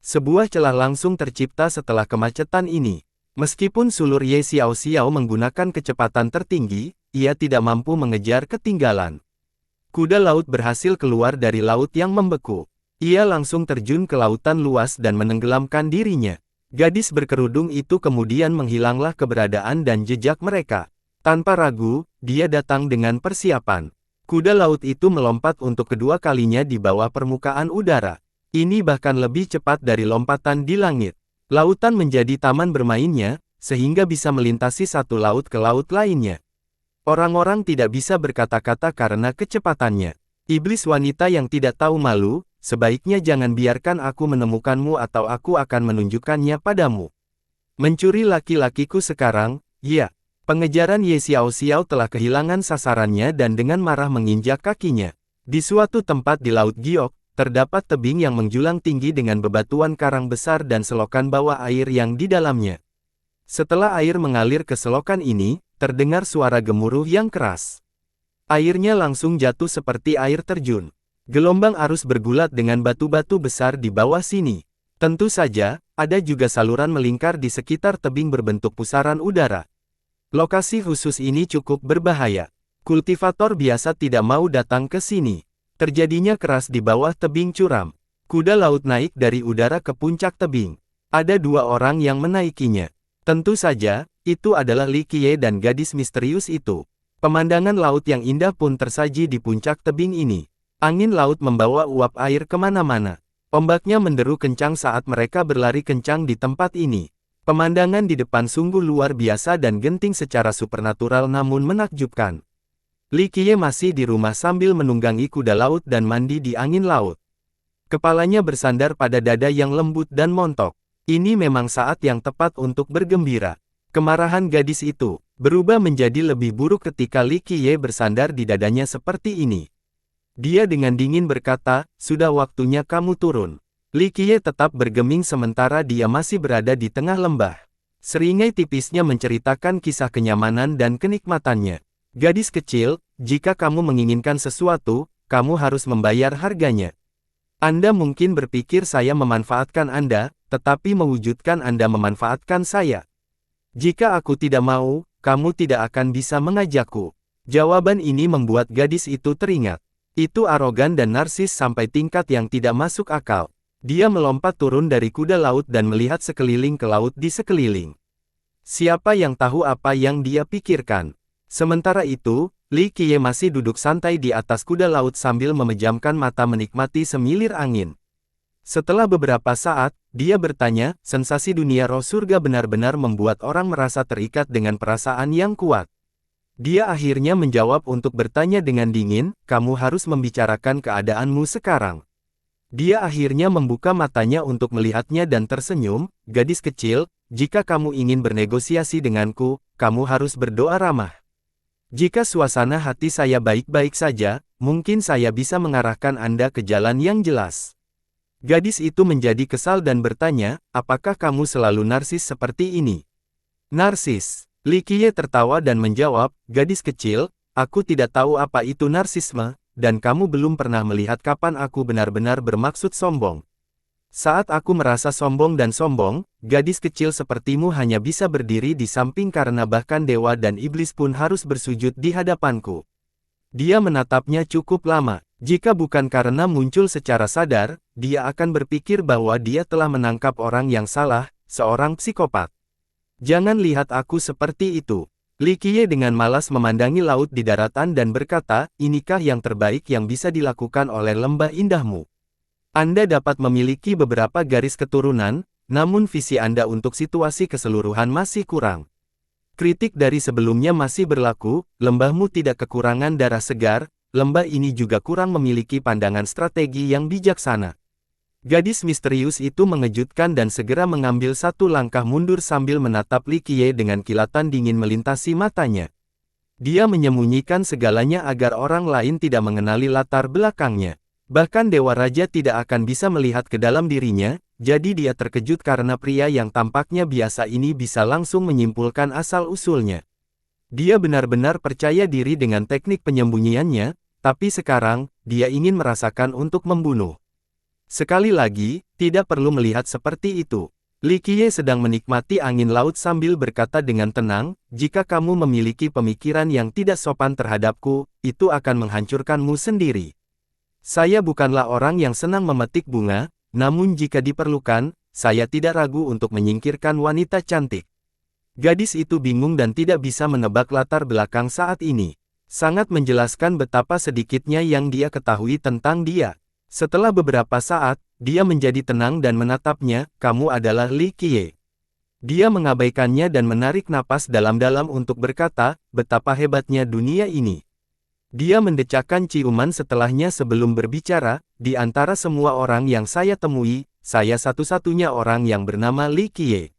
Sebuah celah langsung tercipta setelah kemacetan ini. Meskipun sulur Ye Xiao Xiao menggunakan kecepatan tertinggi, ia tidak mampu mengejar ketinggalan. Kuda laut berhasil keluar dari laut yang membeku. Ia langsung terjun ke lautan luas dan menenggelamkan dirinya. Gadis berkerudung itu kemudian menghilanglah keberadaan dan jejak mereka. Tanpa ragu, dia datang dengan persiapan. Kuda laut itu melompat untuk kedua kalinya di bawah permukaan udara. Ini bahkan lebih cepat dari lompatan di langit. Lautan menjadi taman bermainnya, sehingga bisa melintasi satu laut ke laut lainnya. Orang-orang tidak bisa berkata-kata karena kecepatannya. Iblis wanita yang tidak tahu malu, sebaiknya jangan biarkan aku menemukanmu atau aku akan menunjukkannya padamu. Mencuri laki-lakiku sekarang, ya. Pengejaran Ye Xiao Xiao telah kehilangan sasarannya dan dengan marah menginjak kakinya. Di suatu tempat di Laut Giok, terdapat tebing yang menjulang tinggi dengan bebatuan karang besar dan selokan bawah air yang di dalamnya. Setelah air mengalir ke selokan ini, terdengar suara gemuruh yang keras. Airnya langsung jatuh seperti air terjun. Gelombang arus bergulat dengan batu-batu besar di bawah sini. Tentu saja, ada juga saluran melingkar di sekitar tebing berbentuk pusaran udara. Lokasi khusus ini cukup berbahaya. Kultivator biasa tidak mau datang ke sini. Terjadinya keras di bawah tebing curam. Kuda laut naik dari udara ke puncak tebing. Ada dua orang yang menaikinya. Tentu saja, itu adalah Li Qiye dan gadis misterius itu. Pemandangan laut yang indah pun tersaji di puncak tebing ini. Angin laut membawa uap air kemana-mana. Ombaknya menderu kencang saat mereka berlari kencang di tempat ini. Pemandangan di depan sungguh luar biasa dan genting secara supernatural namun menakjubkan. Li Qiye masih di rumah sambil menunggangi kuda laut dan mandi di angin laut. Kepalanya bersandar pada dada yang lembut dan montok. Ini memang saat yang tepat untuk bergembira. Kemarahan gadis itu berubah menjadi lebih buruk ketika Li Qiye bersandar di dadanya seperti ini. Dia dengan dingin berkata, "Sudah waktunya kamu turun." Li Qiye tetap bergeming sementara dia masih berada di tengah lembah. Seringai tipisnya menceritakan kisah kenyamanan dan kenikmatannya. Gadis kecil, jika kamu menginginkan sesuatu, kamu harus membayar harganya. Anda mungkin berpikir saya memanfaatkan Anda, tetapi mewujudkan Anda memanfaatkan saya. Jika aku tidak mau, kamu tidak akan bisa mengajakku. Jawaban ini membuat gadis itu teringat. Itu arogan dan narsis sampai tingkat yang tidak masuk akal. Dia melompat turun dari kuda laut dan melihat sekeliling ke laut di sekeliling. Siapa yang tahu apa yang dia pikirkan? Sementara itu, Li Qiye masih duduk santai di atas kuda laut sambil memejamkan mata menikmati semilir angin. Setelah beberapa saat, dia bertanya, sensasi dunia roh surga benar-benar membuat orang merasa terikat dengan perasaan yang kuat. Dia akhirnya menjawab untuk bertanya dengan dingin, kamu harus membicarakan keadaanmu sekarang. Dia akhirnya membuka matanya untuk melihatnya dan tersenyum, gadis kecil, jika kamu ingin bernegosiasi denganku, kamu harus berdoa ramah. Jika suasana hati saya baik-baik saja, mungkin saya bisa mengarahkan Anda ke jalan yang jelas. Gadis itu menjadi kesal dan bertanya, apakah kamu selalu narsis seperti ini? Narsis. Li Qiye tertawa dan menjawab, gadis kecil, aku tidak tahu apa itu narsisme. Dan kamu belum pernah melihat kapan aku benar-benar bermaksud sombong. Saat aku merasa sombong dan sombong, gadis kecil sepertimu hanya bisa berdiri di samping karena bahkan dewa dan iblis pun harus bersujud di hadapanku. Dia menatapnya cukup lama. Jika bukan karena muncul secara sadar, dia akan berpikir bahwa dia telah menangkap orang yang salah, seorang psikopat. Jangan lihat aku seperti itu. Li Qiye dengan malas memandangi laut di daratan dan berkata, inikah yang terbaik yang bisa dilakukan oleh lembah indahmu? Anda dapat memiliki beberapa garis keturunan, namun visi Anda untuk situasi keseluruhan masih kurang. Kritik dari sebelumnya masih berlaku, lembahmu tidak kekurangan darah segar, lembah ini juga kurang memiliki pandangan strategi yang bijaksana. Gadis misterius itu mengejutkan dan segera mengambil satu langkah mundur sambil menatap Li Qiye dengan kilatan dingin melintasi matanya. Dia menyembunyikan segalanya agar orang lain tidak mengenali latar belakangnya. Bahkan Dewa Raja tidak akan bisa melihat ke dalam dirinya, jadi dia terkejut karena pria yang tampaknya biasa ini bisa langsung menyimpulkan asal-usulnya. Dia benar-benar percaya diri dengan teknik penyembunyiannya, tapi sekarang, dia ingin merasakan untuk membunuh. Sekali lagi, tidak perlu melihat seperti itu. Li Qiye sedang menikmati angin laut sambil berkata dengan tenang, jika kamu memiliki pemikiran yang tidak sopan terhadapku, itu akan menghancurkanmu sendiri. Saya bukanlah orang yang senang memetik bunga, namun jika diperlukan, saya tidak ragu untuk menyingkirkan wanita cantik. Gadis itu bingung dan tidak bisa menebak latar belakang saat ini. Sangat menjelaskan betapa sedikitnya yang dia ketahui tentang dia. Setelah beberapa saat, dia menjadi tenang dan menatapnya, kamu adalah Li Qiye. Dia mengabaikannya dan menarik napas dalam-dalam untuk berkata, betapa hebatnya dunia ini. Dia mendecakkan ciuman setelahnya sebelum berbicara, di antara semua orang yang saya temui, saya satu-satunya orang yang bernama Li Qiye.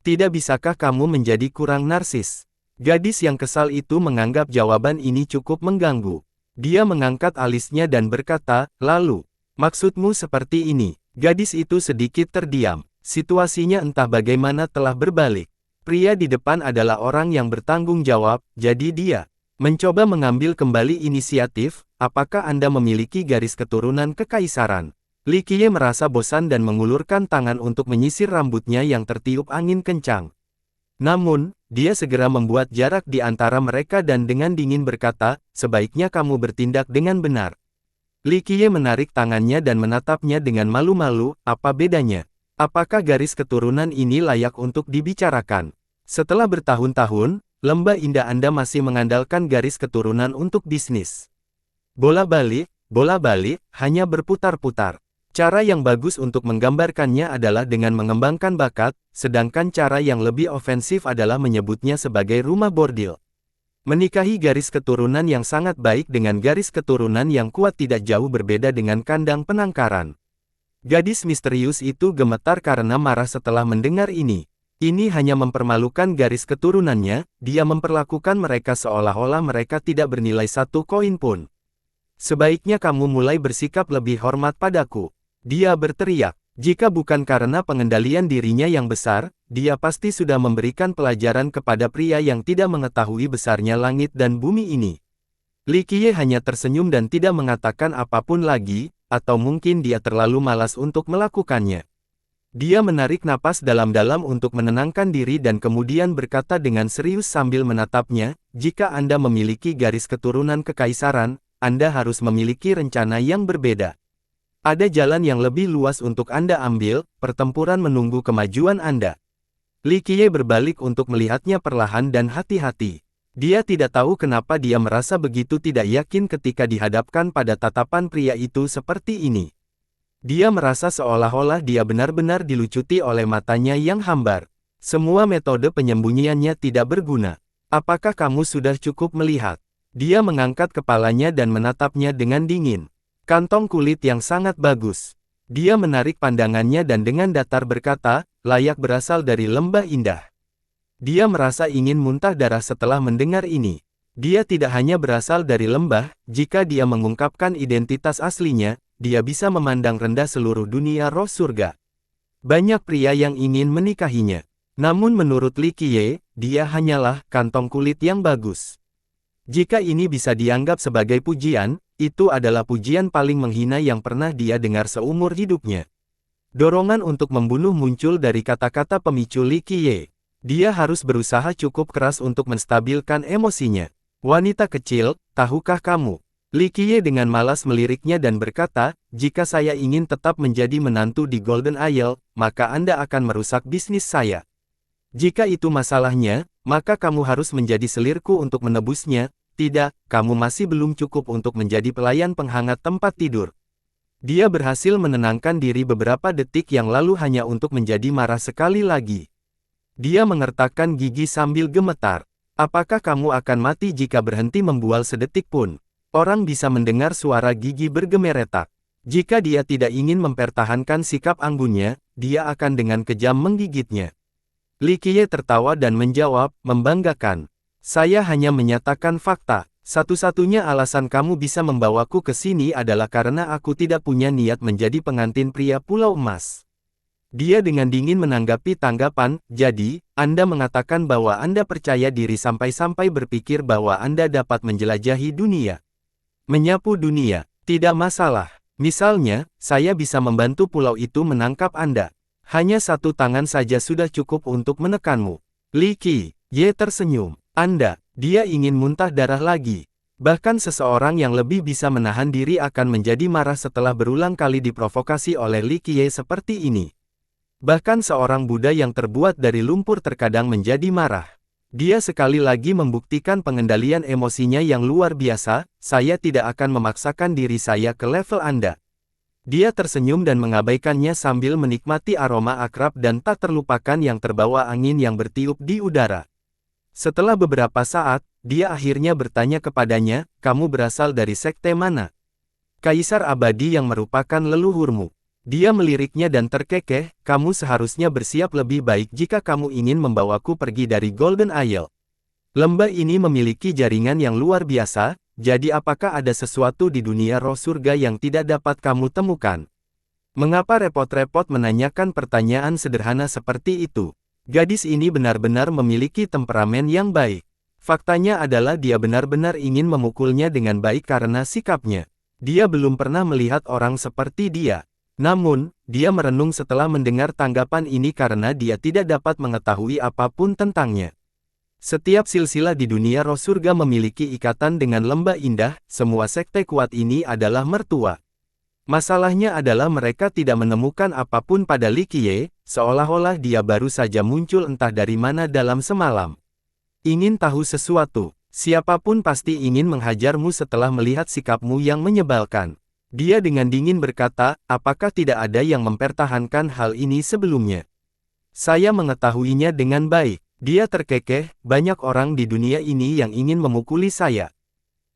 Tidak bisakah kamu menjadi kurang narsis? Gadis yang kesal itu menganggap jawaban ini cukup mengganggu. Dia mengangkat alisnya dan berkata, lalu, maksudmu seperti ini. Gadis itu sedikit terdiam. Situasinya entah bagaimana telah berbalik. Pria di depan adalah orang yang bertanggung jawab, jadi dia mencoba mengambil kembali inisiatif. Apakah Anda memiliki garis keturunan kekaisaran? Li Qiye merasa bosan dan mengulurkan tangan untuk menyisir rambutnya yang tertiup angin kencang. Namun, dia segera membuat jarak di antara mereka dan dengan dingin berkata, sebaiknya kamu bertindak dengan benar. Li Qiye menarik tangannya dan menatapnya dengan malu-malu, apa bedanya? Apakah garis keturunan ini layak untuk dibicarakan? Setelah bertahun-tahun, lembah indah Anda masih mengandalkan garis keturunan untuk bisnis. Bola-balik, hanya berputar-putar. Cara yang bagus untuk menggambarkannya adalah dengan mengembangkan bakat, sedangkan cara yang lebih ofensif adalah menyebutnya sebagai rumah bordil. Menikahi garis keturunan yang sangat baik dengan garis keturunan yang kuat tidak jauh berbeda dengan kandang penangkaran. Gadis misterius itu gemetar karena marah setelah mendengar ini. Ini hanya mempermalukan garis keturunannya, dia memperlakukan mereka seolah-olah mereka tidak bernilai satu koin pun. Sebaiknya kamu mulai bersikap lebih hormat padaku. Dia berteriak. Jika bukan karena pengendalian dirinya yang besar, dia pasti sudah memberikan pelajaran kepada pria yang tidak mengetahui besarnya langit dan bumi ini. Li Qiye hanya tersenyum dan tidak mengatakan apapun lagi, atau mungkin dia terlalu malas untuk melakukannya. Dia menarik napas dalam-dalam untuk menenangkan diri dan kemudian berkata dengan serius sambil menatapnya, jika Anda memiliki garis keturunan kekaisaran, Anda harus memiliki rencana yang berbeda. Ada jalan yang lebih luas untuk Anda ambil, pertempuran menunggu kemajuan Anda. Li Qiye berbalik untuk melihatnya perlahan dan hati-hati. Dia tidak tahu kenapa dia merasa begitu tidak yakin ketika dihadapkan pada tatapan pria itu seperti ini. Dia merasa seolah-olah dia benar-benar dilucuti oleh matanya yang hambar. Semua metode penyembunyiannya tidak berguna. Apakah kamu sudah cukup melihat? Dia mengangkat kepalanya dan menatapnya dengan dingin. Kantong kulit yang sangat bagus. Dia menarik pandangannya dan dengan datar berkata, layak berasal dari lembah indah. Dia merasa ingin muntah darah setelah mendengar ini. Dia tidak hanya berasal dari lembah, jika dia mengungkapkan identitas aslinya, dia bisa memandang rendah seluruh dunia roh surga. Banyak pria yang ingin menikahinya. Namun menurut Li Qiye, dia hanyalah kantong kulit yang bagus. Jika ini bisa dianggap sebagai pujian, itu adalah pujian paling menghina yang pernah dia dengar seumur hidupnya. Dorongan untuk membunuh muncul dari kata-kata pemicu Li Qiye. Dia harus berusaha cukup keras untuk menstabilkan emosinya. Wanita kecil, tahukah kamu? Li Qiye dengan malas meliriknya dan berkata, jika saya ingin tetap menjadi menantu di Golden Isle, maka Anda akan merusak bisnis saya. Jika itu masalahnya, maka kamu harus menjadi selirku untuk menebusnya. Tidak, kamu masih belum cukup untuk menjadi pelayan penghangat tempat tidur. Dia berhasil menenangkan diri beberapa detik yang lalu hanya untuk menjadi marah sekali lagi. Dia mengertakkan gigi sambil gemetar. Apakah kamu akan mati jika berhenti membual sedetik pun? Orang bisa mendengar suara gigi bergemeretak. Jika dia tidak ingin mempertahankan sikap anggunnya, dia akan dengan kejam menggigitnya. Li Qiye tertawa dan menjawab, membanggakan. Saya hanya menyatakan fakta. Satu-satunya alasan kamu bisa membawaku ke sini adalah karena aku tidak punya niat menjadi pengantin pria Pulau Emas. Dia dengan dingin menanggapi tanggapan, jadi, Anda mengatakan bahwa Anda percaya diri sampai-sampai berpikir bahwa Anda dapat menjelajahi dunia. Menyapu dunia, tidak masalah. Misalnya, saya bisa membantu pulau itu menangkap Anda. Hanya satu tangan saja sudah cukup untuk menekanmu. Li Qiye tersenyum. Dia ingin muntah darah lagi. Bahkan seseorang yang lebih bisa menahan diri akan menjadi marah setelah berulang kali diprovokasi oleh Li Qiye seperti ini. Bahkan seorang Buddha yang terbuat dari lumpur terkadang menjadi marah. Dia sekali lagi membuktikan pengendalian emosinya yang luar biasa, saya tidak akan memaksakan diri saya ke level Anda. Dia tersenyum dan mengabaikannya sambil menikmati aroma akrab dan tak terlupakan yang terbawa angin yang bertiup di udara. Setelah beberapa saat, dia akhirnya bertanya kepadanya, kamu berasal dari sekte mana? Kaisar abadi yang merupakan leluhurmu. Dia meliriknya dan terkekeh, kamu seharusnya bersiap lebih baik jika kamu ingin membawaku pergi dari Golden Isle. Lembah ini memiliki jaringan yang luar biasa, jadi apakah ada sesuatu di dunia roh surga yang tidak dapat kamu temukan? Mengapa repot-repot menanyakan pertanyaan sederhana seperti itu? Gadis ini benar-benar memiliki temperamen yang baik. Faktanya adalah dia benar-benar ingin memukulnya dengan baik karena sikapnya. Dia belum pernah melihat orang seperti dia. Namun, dia merenung setelah mendengar tanggapan ini karena dia tidak dapat mengetahui apapun tentangnya. Setiap silsilah di dunia roh surga memiliki ikatan dengan lembah indah, semua sekte kuat ini adalah mertua. Masalahnya adalah mereka tidak menemukan apapun pada Li Qiye, seolah-olah dia baru saja muncul entah dari mana dalam semalam. Ingin tahu sesuatu, siapapun pasti ingin menghajarmu setelah melihat sikapmu yang menyebalkan. Dia dengan dingin berkata, apakah tidak ada yang mempertahankan hal ini sebelumnya? Saya mengetahuinya dengan baik. Dia terkekeh, banyak orang di dunia ini yang ingin memukuli saya.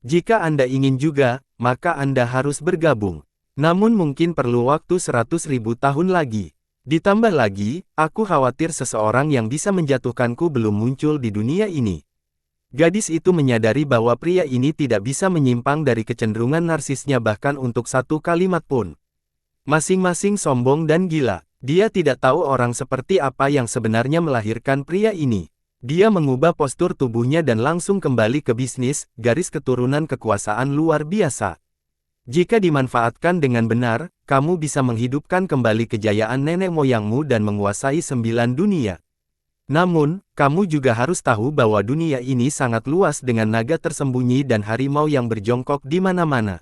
Jika Anda ingin juga, maka Anda harus bergabung. Namun mungkin perlu waktu 100.000 tahun lagi. Ditambah lagi, aku khawatir seseorang yang bisa menjatuhkanku belum muncul di dunia ini. Gadis itu menyadari bahwa pria ini tidak bisa menyimpang dari kecenderungan narsisnya bahkan untuk satu kalimat pun. Masing-masing sombong dan gila. Dia tidak tahu orang seperti apa yang sebenarnya melahirkan pria ini. Dia mengubah postur tubuhnya dan langsung kembali ke bisnis, garis keturunan kekuasaan luar biasa. Jika dimanfaatkan dengan benar, kamu bisa menghidupkan kembali kejayaan nenek moyangmu dan menguasai 9 dunia. Namun, kamu juga harus tahu bahwa dunia ini sangat luas dengan naga tersembunyi dan harimau yang berjongkok di mana-mana.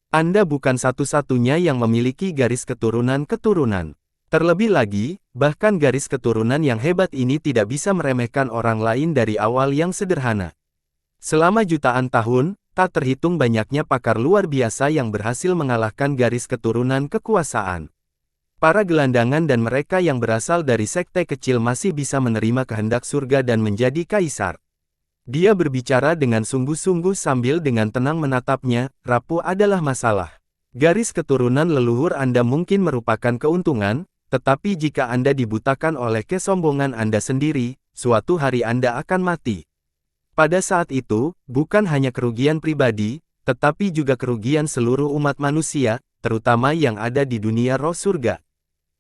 Anda bukan satu-satunya yang memiliki garis keturunan-keturunan. Terlebih lagi, bahkan garis keturunan yang hebat ini tidak bisa meremehkan orang lain dari awal yang sederhana. Selama jutaan tahun, tak terhitung banyaknya pakar luar biasa yang berhasil mengalahkan garis keturunan kekuasaan. Para gelandangan dan mereka yang berasal dari sekte kecil masih bisa menerima kehendak surga dan menjadi kaisar. Dia berbicara dengan sungguh-sungguh sambil dengan tenang menatapnya, rapuh adalah masalah. Garis keturunan leluhur Anda mungkin merupakan keuntungan, tetapi jika Anda dibutakan oleh kesombongan Anda sendiri, suatu hari Anda akan mati. Pada saat itu, bukan hanya kerugian pribadi, tetapi juga kerugian seluruh umat manusia, terutama yang ada di dunia roh surga.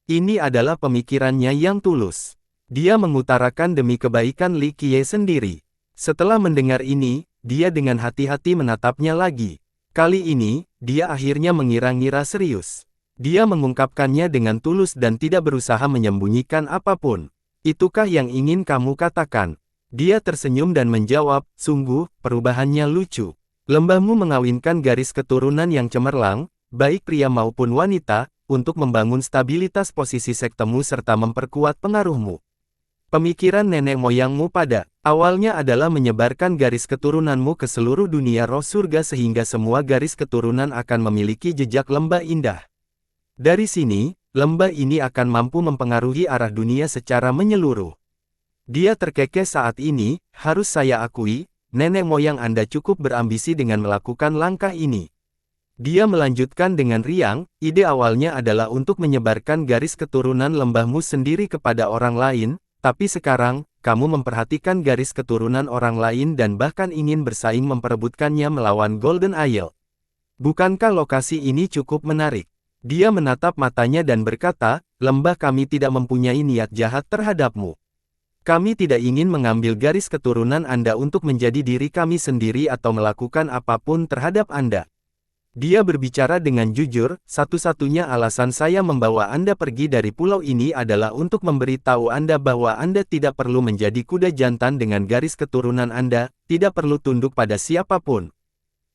Ini adalah pemikirannya yang tulus. Dia mengutarakan demi kebaikan Li Qiye sendiri. Setelah mendengar ini, dia dengan hati-hati menatapnya lagi. Kali ini, dia akhirnya mengira-ngira serius. Dia mengungkapkannya dengan tulus dan tidak berusaha menyembunyikan apapun. Itukah yang ingin kamu katakan? Dia tersenyum dan menjawab, sungguh, perubahannya lucu. Lembahmu mengawinkan garis keturunan yang cemerlang, baik pria maupun wanita, untuk membangun stabilitas posisi sektemu serta memperkuat pengaruhmu. Pemikiran nenek moyangmu pada awalnya adalah menyebarkan garis keturunanmu ke seluruh dunia roh surga sehingga semua garis keturunan akan memiliki jejak lembah indah. Dari sini, lembah ini akan mampu mempengaruhi arah dunia secara menyeluruh. Dia terkekeh saat ini, harus saya akui, nenek moyang Anda cukup berambisi dengan melakukan langkah ini. Dia melanjutkan dengan riang, ide awalnya adalah untuk menyebarkan garis keturunan lembahmu sendiri kepada orang lain, tapi sekarang, kamu memperhatikan garis keturunan orang lain dan bahkan ingin bersaing memperebutkannya melawan Golden Isle. Bukankah lokasi ini cukup menarik? Dia menatap matanya dan berkata, lembah kami tidak mempunyai niat jahat terhadapmu. Kami tidak ingin mengambil garis keturunan Anda untuk menjadi diri kami sendiri atau melakukan apapun terhadap Anda. Dia berbicara dengan jujur, satu-satunya alasan saya membawa Anda pergi dari pulau ini adalah untuk memberitahu Anda bahwa Anda tidak perlu menjadi kuda jantan dengan garis keturunan Anda, tidak perlu tunduk pada siapapun.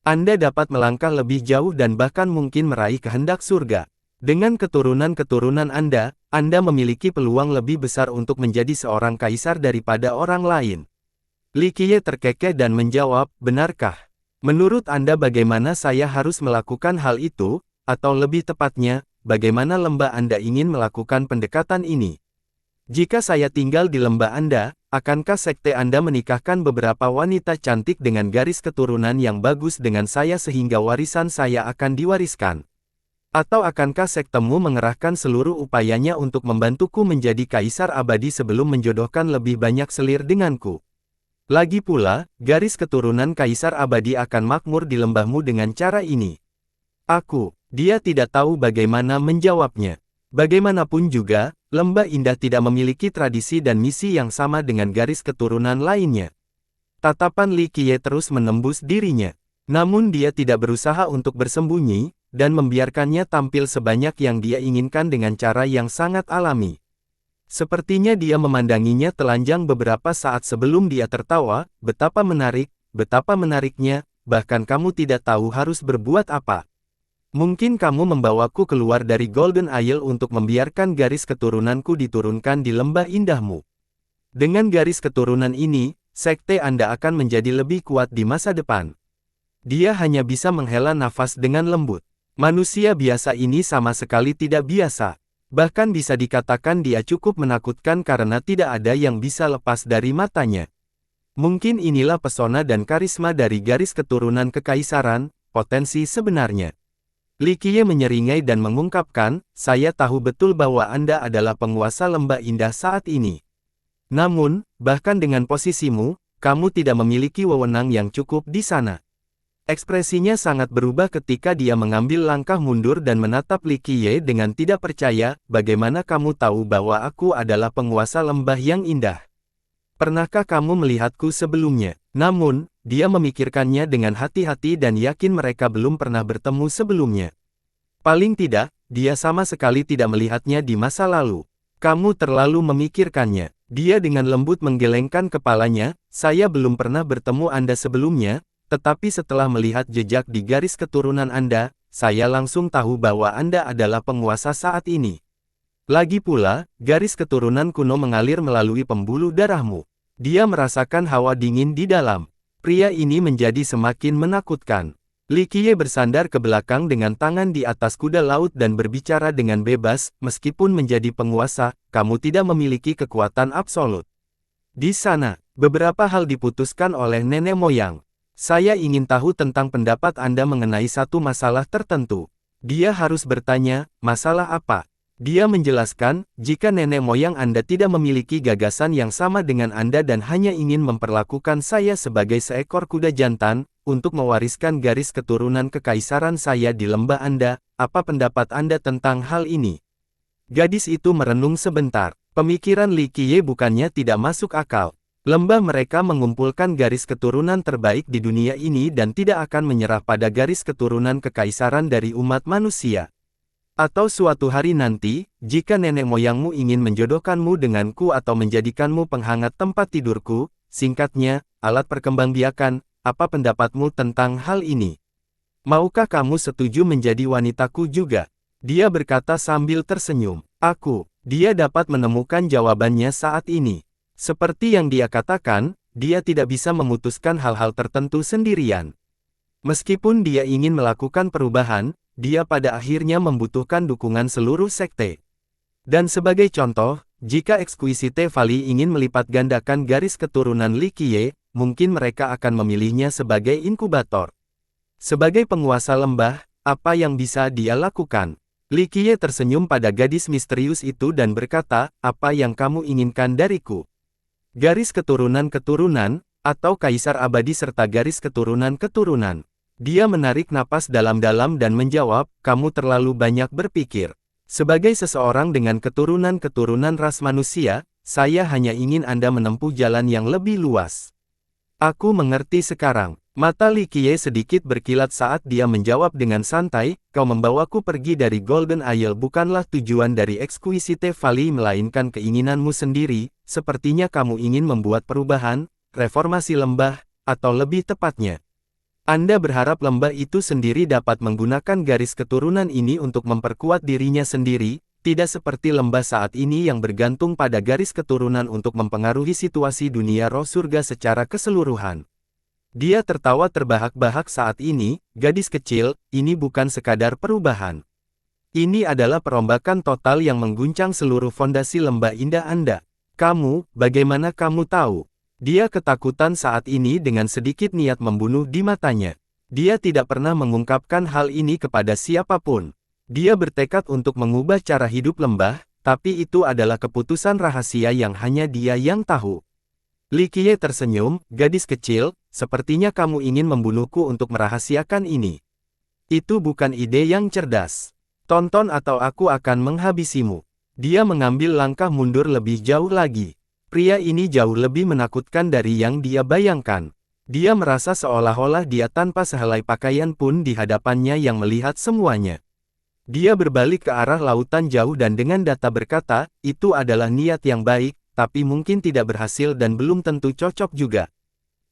Anda dapat melangkah lebih jauh dan bahkan mungkin meraih kehendak surga. Dengan keturunan-keturunan Anda memiliki peluang lebih besar untuk menjadi seorang kaisar daripada orang lain. Li Qiye terkekeh dan menjawab, benarkah? Menurut Anda bagaimana saya harus melakukan hal itu, atau lebih tepatnya, bagaimana lembah Anda ingin melakukan pendekatan ini? Jika saya tinggal di lembah Anda, akankah sekte Anda menikahkan beberapa wanita cantik dengan garis keturunan yang bagus dengan saya sehingga warisan saya akan diwariskan? Atau akankah sektemu mengerahkan seluruh upayanya untuk membantuku menjadi kaisar abadi sebelum menjodohkan lebih banyak selir denganku? Lagi pula, garis keturunan kaisar abadi akan makmur di lembahmu dengan cara ini. Dia tidak tahu bagaimana menjawabnya. Bagaimanapun juga, lembah indah tidak memiliki tradisi dan misi yang sama dengan garis keturunan lainnya. Tatapan Li Qiye terus menembus dirinya. Namun dia tidak berusaha untuk bersembunyi, dan membiarkannya tampil sebanyak yang dia inginkan dengan cara yang sangat alami. Sepertinya dia memandanginya telanjang beberapa saat sebelum dia tertawa, betapa menariknya, bahkan kamu tidak tahu harus berbuat apa. Mungkin kamu membawaku keluar dari Golden Isle untuk membiarkan garis keturunanku diturunkan di lembah indahmu. Dengan garis keturunan ini, sekte Anda akan menjadi lebih kuat di masa depan. Dia hanya bisa menghela nafas dengan lembut. Manusia biasa ini sama sekali tidak biasa. Bahkan bisa dikatakan dia cukup menakutkan karena tidak ada yang bisa lepas dari matanya. Mungkin inilah pesona dan karisma dari garis keturunan kekaisaran, potensi sebenarnya. Li Qiye menyeringai dan mengungkapkan, saya tahu betul bahwa Anda adalah penguasa lembah indah saat ini. Namun, bahkan dengan posisimu, kamu tidak memiliki wewenang yang cukup di sana. Ekspresinya sangat berubah ketika dia mengambil langkah mundur dan menatap Li Qiye dengan tidak percaya, bagaimana kamu tahu bahwa aku adalah penguasa lembah yang indah? Pernahkah kamu melihatku sebelumnya? Namun, dia memikirkannya dengan hati-hati dan yakin mereka belum pernah bertemu sebelumnya. Paling tidak, dia sama sekali tidak melihatnya di masa lalu. Kamu terlalu memikirkannya. Dia dengan lembut menggelengkan kepalanya, saya belum pernah bertemu Anda sebelumnya, tetapi setelah melihat jejak di garis keturunan Anda, saya langsung tahu bahwa Anda adalah penguasa saat ini. Lagi pula, garis keturunan kuno mengalir melalui pembuluh darahmu. Dia merasakan hawa dingin di dalam. Pria ini menjadi semakin menakutkan. Li Qiye bersandar ke belakang dengan tangan di atas kuda laut dan berbicara dengan bebas, meskipun menjadi penguasa, kamu tidak memiliki kekuatan absolut. Di sana, beberapa hal diputuskan oleh nenek moyang. Saya ingin tahu tentang pendapat Anda mengenai satu masalah tertentu. Dia harus bertanya, masalah apa? Dia menjelaskan, jika nenek moyang Anda tidak memiliki gagasan yang sama dengan Anda dan hanya ingin memperlakukan saya sebagai seekor kuda jantan, untuk mewariskan garis keturunan kekaisaran saya di lembah Anda, apa pendapat Anda tentang hal ini? Gadis itu merenung sebentar. Pemikiran Li Qiye bukannya tidak masuk akal. Lembah mereka mengumpulkan garis keturunan terbaik di dunia ini dan tidak akan menyerah pada garis keturunan kekaisaran dari umat manusia. Atau suatu hari nanti, jika nenek moyangmu ingin menjodohkanmu denganku atau menjadikanmu penghangat tempat tidurku, singkatnya, alat perkembangbiakan, apa pendapatmu tentang hal ini? Maukah kamu setuju menjadi wanitaku juga? Dia berkata sambil tersenyum. Dia dapat menemukan jawabannya saat ini. Seperti yang dia katakan, dia tidak bisa memutuskan hal-hal tertentu sendirian. Meskipun dia ingin melakukan perubahan, dia pada akhirnya membutuhkan dukungan seluruh sekte. Dan sebagai contoh, jika Exquisite Valley ingin melipat gandakan garis keturunan Li Qiye, mungkin mereka akan memilihnya sebagai inkubator. Sebagai penguasa lembah, apa yang bisa dia lakukan? Li Qiye tersenyum pada gadis misterius itu dan berkata, apa yang kamu inginkan dariku? Garis keturunan-keturunan, atau kaisar abadi serta garis keturunan-keturunan. Dia menarik napas dalam-dalam dan menjawab, kamu terlalu banyak berpikir. Sebagai seseorang dengan keturunan-keturunan ras manusia, saya hanya ingin Anda menempuh jalan yang lebih luas. Aku mengerti sekarang. Mata Li Qiye sedikit berkilat saat dia menjawab dengan santai, kau membawaku pergi dari Golden Isle bukanlah tujuan dari Exquisite Valley melainkan keinginanmu sendiri, sepertinya kamu ingin membuat perubahan, reformasi lembah, atau lebih tepatnya. Anda berharap lembah itu sendiri dapat menggunakan garis keturunan ini untuk memperkuat dirinya sendiri, tidak seperti lembah saat ini yang bergantung pada garis keturunan untuk mempengaruhi situasi dunia roh surga secara keseluruhan. Dia tertawa terbahak-bahak saat ini, gadis kecil, ini bukan sekadar perubahan. Ini adalah perombakan total yang mengguncang seluruh fondasi lembah indah Anda. Kamu, bagaimana kamu tahu? Dia ketakutan saat ini dengan sedikit niat membunuh di matanya. Dia tidak pernah mengungkapkan hal ini kepada siapapun. Dia bertekad untuk mengubah cara hidup lembah, tapi itu adalah keputusan rahasia yang hanya dia yang tahu. Li Qiye tersenyum, gadis kecil, sepertinya kamu ingin membunuhku untuk merahasiakan ini. Itu bukan ide yang cerdas. Tonton atau aku akan menghabisimu. Dia mengambil langkah mundur lebih jauh lagi. Pria ini jauh lebih menakutkan dari yang dia bayangkan. Dia merasa seolah-olah dia tanpa sehelai pakaian pun di hadapannya yang melihat semuanya. Dia berbalik ke arah lautan jauh dan dengan data berkata, itu adalah niat yang baik, tapi mungkin tidak berhasil dan belum tentu cocok juga.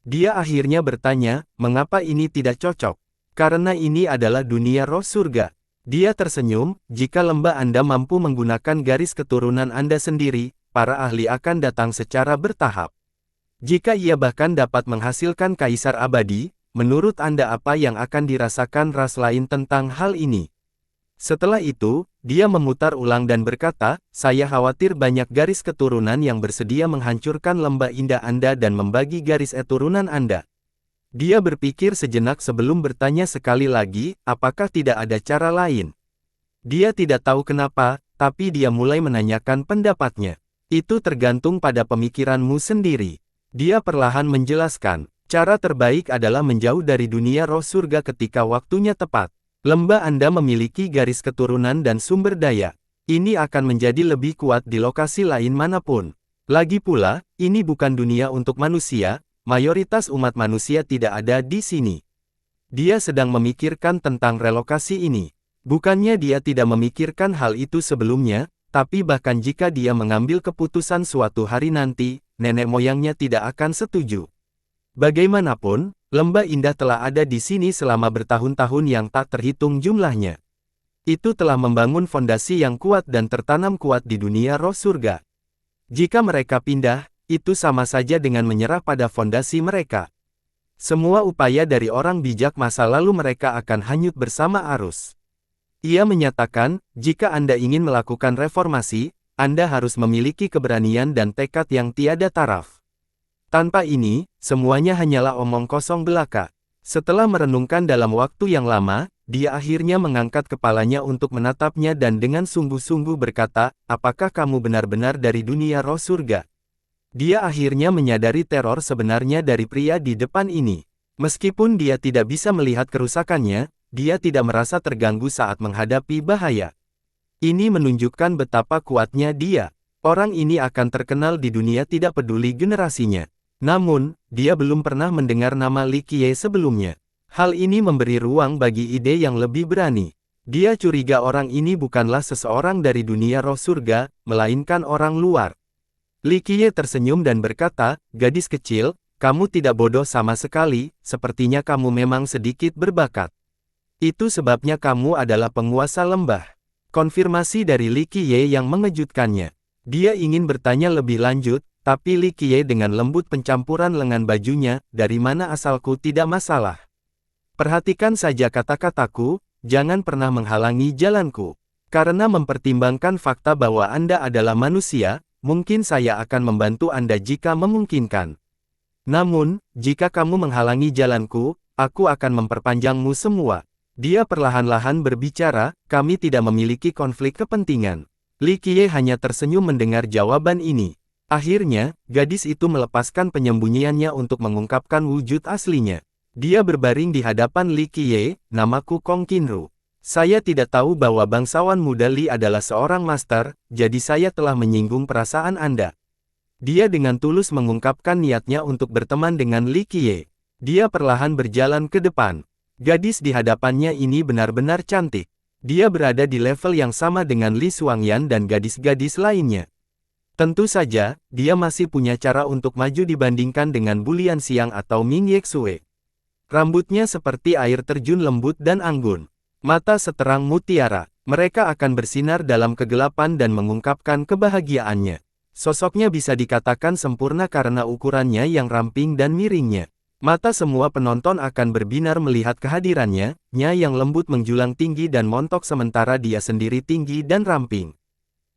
Dia akhirnya bertanya, mengapa ini tidak cocok? Karena ini adalah dunia roh surga. Dia tersenyum, jika lembah Anda mampu menggunakan garis keturunan Anda sendiri, para ahli akan datang secara bertahap. Jika ia bahkan dapat menghasilkan kaisar abadi, menurut Anda apa yang akan dirasakan ras lain tentang hal ini? Setelah itu, dia memutar ulang dan berkata, saya khawatir banyak garis keturunan yang bersedia menghancurkan lembah indah Anda dan membagi garis keturunan Anda. Dia berpikir sejenak sebelum bertanya sekali lagi, apakah tidak ada cara lain? Dia tidak tahu kenapa, tapi dia mulai menanyakan pendapatnya. Itu tergantung pada pemikiranmu sendiri. Dia perlahan menjelaskan, cara terbaik adalah menjauh dari dunia roh surga ketika waktunya tepat. Lembah Anda memiliki garis keturunan dan sumber daya. Ini akan menjadi lebih kuat di lokasi lain manapun. Lagi pula, ini bukan dunia untuk manusia, mayoritas umat manusia tidak ada di sini. Dia sedang memikirkan tentang relokasi ini. Bukannya dia tidak memikirkan hal itu sebelumnya, tapi bahkan jika dia mengambil keputusan suatu hari nanti, nenek moyangnya tidak akan setuju. Bagaimanapun, lembah indah telah ada di sini selama bertahun-tahun yang tak terhitung jumlahnya. Itu telah membangun fondasi yang kuat dan tertanam kuat di dunia roh surga. Jika mereka pindah, itu sama saja dengan menyerah pada fondasi mereka. Semua upaya dari orang bijak masa lalu mereka akan hanyut bersama arus. Ia menyatakan, jika Anda ingin melakukan reformasi, Anda harus memiliki keberanian dan tekad yang tiada taraf. Tanpa ini, semuanya hanyalah omong kosong belaka. Setelah merenungkan dalam waktu yang lama, dia akhirnya mengangkat kepalanya untuk menatapnya dan dengan sungguh-sungguh berkata, apakah kamu benar-benar dari dunia roh surga? Dia akhirnya menyadari teror sebenarnya dari pria di depan ini. Meskipun dia tidak bisa melihat kerusakannya, dia tidak merasa terganggu saat menghadapi bahaya. Ini menunjukkan betapa kuatnya dia. Orang ini akan terkenal di dunia tidak peduli generasinya. Namun, dia belum pernah mendengar nama Li Qiye sebelumnya. Hal ini memberi ruang bagi ide yang lebih berani. Dia curiga orang ini bukanlah seseorang dari dunia roh surga, melainkan orang luar. Li Qiye tersenyum dan berkata, gadis kecil, kamu tidak bodoh sama sekali, sepertinya kamu memang sedikit berbakat. Itu sebabnya kamu adalah penguasa lembah. Konfirmasi dari Li Qiye yang mengejutkannya. Dia ingin bertanya lebih lanjut, tapi Li Qiye dengan lembut pencampuran lengan bajunya, dari mana asalku tidak masalah. Perhatikan saja kata-kataku, jangan pernah menghalangi jalanku. Karena mempertimbangkan fakta bahwa Anda adalah manusia, mungkin saya akan membantu Anda jika memungkinkan. Namun, jika kamu menghalangi jalanku, aku akan memperpanjangmu semua. Dia perlahan-lahan berbicara, kami tidak memiliki konflik kepentingan. Li Qiye hanya tersenyum mendengar jawaban ini. Akhirnya, gadis itu melepaskan penyembunyiannya untuk mengungkapkan wujud aslinya. Dia berbaring di hadapan Li Qiye, "Namaku Kong Qinru. Saya tidak tahu bahwa bangsawan muda Li adalah seorang master, jadi saya telah menyinggung perasaan Anda." Dia dengan tulus mengungkapkan niatnya untuk berteman dengan Li Qiye. Dia perlahan berjalan ke depan. Gadis di hadapannya ini benar-benar cantik. Dia berada di level yang sama dengan Li Xuangyan dan gadis-gadis lainnya. Tentu saja, dia masih punya cara untuk maju dibandingkan dengan Bulian Xiang atau Ming Yexue. Rambutnya seperti air terjun lembut dan anggun. Mata seterang mutiara. Mereka akan bersinar dalam kegelapan dan mengungkapkan kebahagiaannya. Sosoknya bisa dikatakan sempurna karena ukurannya yang ramping dan miringnya. Mata semua penonton akan berbinar melihat kehadirannya, yang lembut menjulang tinggi dan montok sementara dia sendiri tinggi dan ramping.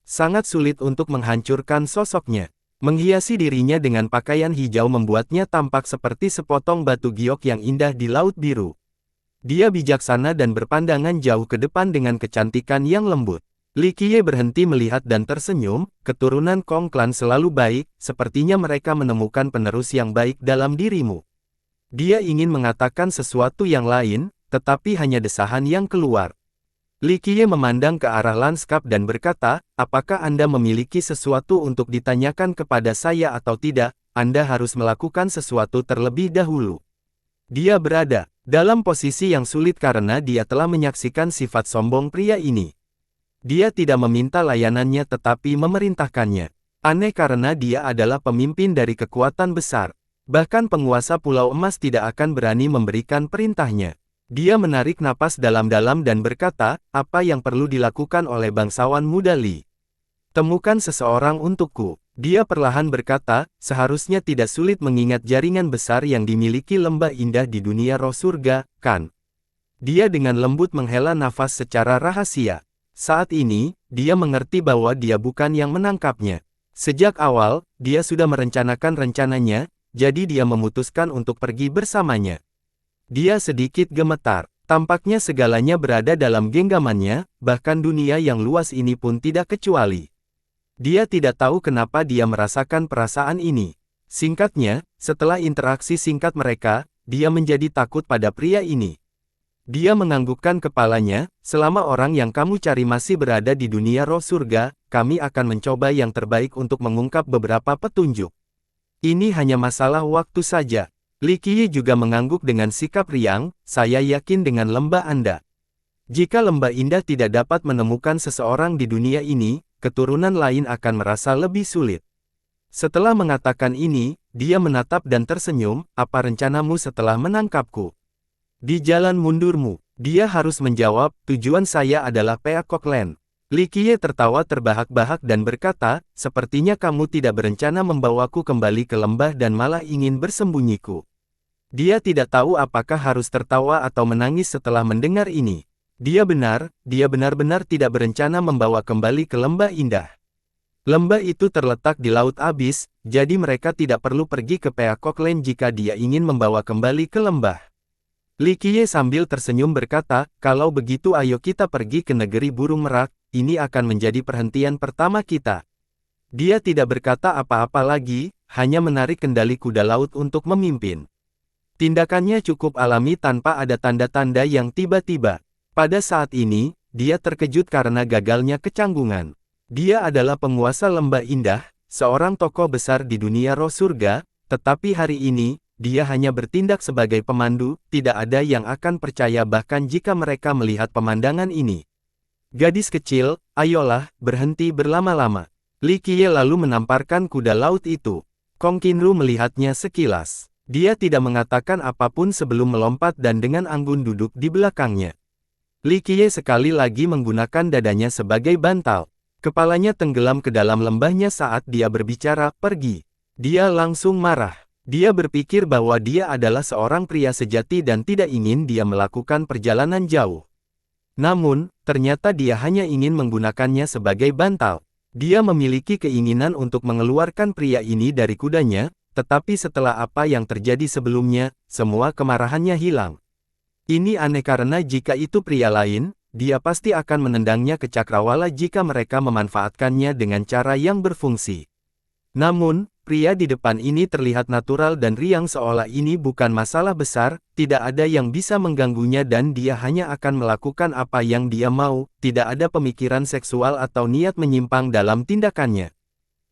Sangat sulit untuk menghancurkan sosoknya. Menghiasi dirinya dengan pakaian hijau membuatnya tampak seperti sepotong batu giok yang indah di laut biru. Dia bijaksana dan berpandangan jauh ke depan dengan kecantikan yang lembut. Li Qiye berhenti melihat dan tersenyum, "Keturunan Kong Clan selalu baik, sepertinya mereka menemukan penerus yang baik dalam dirimu." Dia ingin mengatakan sesuatu yang lain, tetapi hanya desahan yang keluar. Li Qiye memandang ke arah lanskap dan berkata, "Apakah Anda memiliki sesuatu untuk ditanyakan kepada saya atau tidak? Anda harus melakukan sesuatu terlebih dahulu." Dia berada dalam posisi yang sulit karena dia telah menyaksikan sifat sombong pria ini. Dia tidak meminta layanannya tetapi memerintahkannya. Aneh karena dia adalah pemimpin dari kekuatan besar. Bahkan penguasa Pulau Emas tidak akan berani memberikan perintahnya. Dia menarik napas dalam-dalam dan berkata, "Apa yang perlu dilakukan oleh bangsawan muda Li? Temukan seseorang untukku." Dia perlahan berkata, "Seharusnya tidak sulit mengingat jaringan besar yang dimiliki lembah indah di dunia roh surga, kan?" Dia dengan lembut menghela nafas secara rahasia. Saat ini, dia mengerti bahwa dia bukan yang menangkapnya. Sejak awal, dia sudah merencanakan rencananya, jadi dia memutuskan untuk pergi bersamanya. Dia sedikit gemetar. Tampaknya segalanya berada dalam genggamannya, bahkan dunia yang luas ini pun tidak kecuali. Dia tidak tahu kenapa dia merasakan perasaan ini. Singkatnya, setelah interaksi singkat mereka, dia menjadi takut pada pria ini. Dia menganggukkan kepalanya, "Selama orang yang kamu cari masih berada di dunia roh surga, kami akan mencoba yang terbaik untuk mengungkap beberapa petunjuk. Ini hanya masalah waktu saja." Li Qiye juga mengangguk dengan sikap riang, "Saya yakin dengan lembah Anda. Jika lembah indah tidak dapat menemukan seseorang di dunia ini, keturunan lain akan merasa lebih sulit." Setelah mengatakan ini, dia menatap dan tersenyum, "Apa rencanamu setelah menangkapku?" "Di jalan mundurmu." Dia harus menjawab, "Tujuan saya adalah Peacock Land." Li Qiye tertawa terbahak-bahak dan berkata, "Sepertinya kamu tidak berencana membawaku kembali ke lembah dan malah ingin bersembunyiku." Dia tidak tahu apakah harus tertawa atau menangis setelah mendengar ini. Dia benar-benar tidak berencana membawa kembali ke lembah indah. Lembah itu terletak di Laut Abis, jadi mereka tidak perlu pergi ke Peacock Land jika dia ingin membawa kembali ke lembah. Li Qiye sambil tersenyum berkata, "Kalau begitu ayo kita pergi ke negeri burung merak, ini akan menjadi perhentian pertama kita." Dia tidak berkata apa-apa lagi, hanya menarik kendali kuda laut untuk memimpin. Tindakannya cukup alami tanpa ada tanda-tanda yang tiba-tiba. Pada saat ini, dia terkejut karena gagalnya kecanggungan. Dia adalah penguasa lembah indah, seorang tokoh besar di dunia roh surga, tetapi hari ini, dia hanya bertindak sebagai pemandu, tidak ada yang akan percaya bahkan jika mereka melihat pemandangan ini. "Gadis kecil, ayolah, berhenti berlama-lama." Li Qiye lalu menamparkan kuda laut itu. Kong Qinru melihatnya sekilas. Dia tidak mengatakan apapun sebelum melompat dan dengan anggun duduk di belakangnya. Li Qiye sekali lagi menggunakan dadanya sebagai bantal. Kepalanya tenggelam ke dalam lembahnya saat dia berbicara, "Pergi." Dia langsung marah. Dia berpikir bahwa dia adalah seorang pria sejati dan tidak ingin dia melakukan perjalanan jauh. Namun, ternyata dia hanya ingin menggunakannya sebagai bantal. Dia memiliki keinginan untuk mengeluarkan pria ini dari kudanya, tetapi setelah apa yang terjadi sebelumnya, semua kemarahannya hilang. Ini aneh karena jika itu pria lain, dia pasti akan menendangnya ke cakrawala jika mereka memanfaatkannya dengan cara yang berfungsi. Namun, pria di depan ini terlihat natural dan riang seolah ini bukan masalah besar, tidak ada yang bisa mengganggunya dan dia hanya akan melakukan apa yang dia mau, tidak ada pemikiran seksual atau niat menyimpang dalam tindakannya.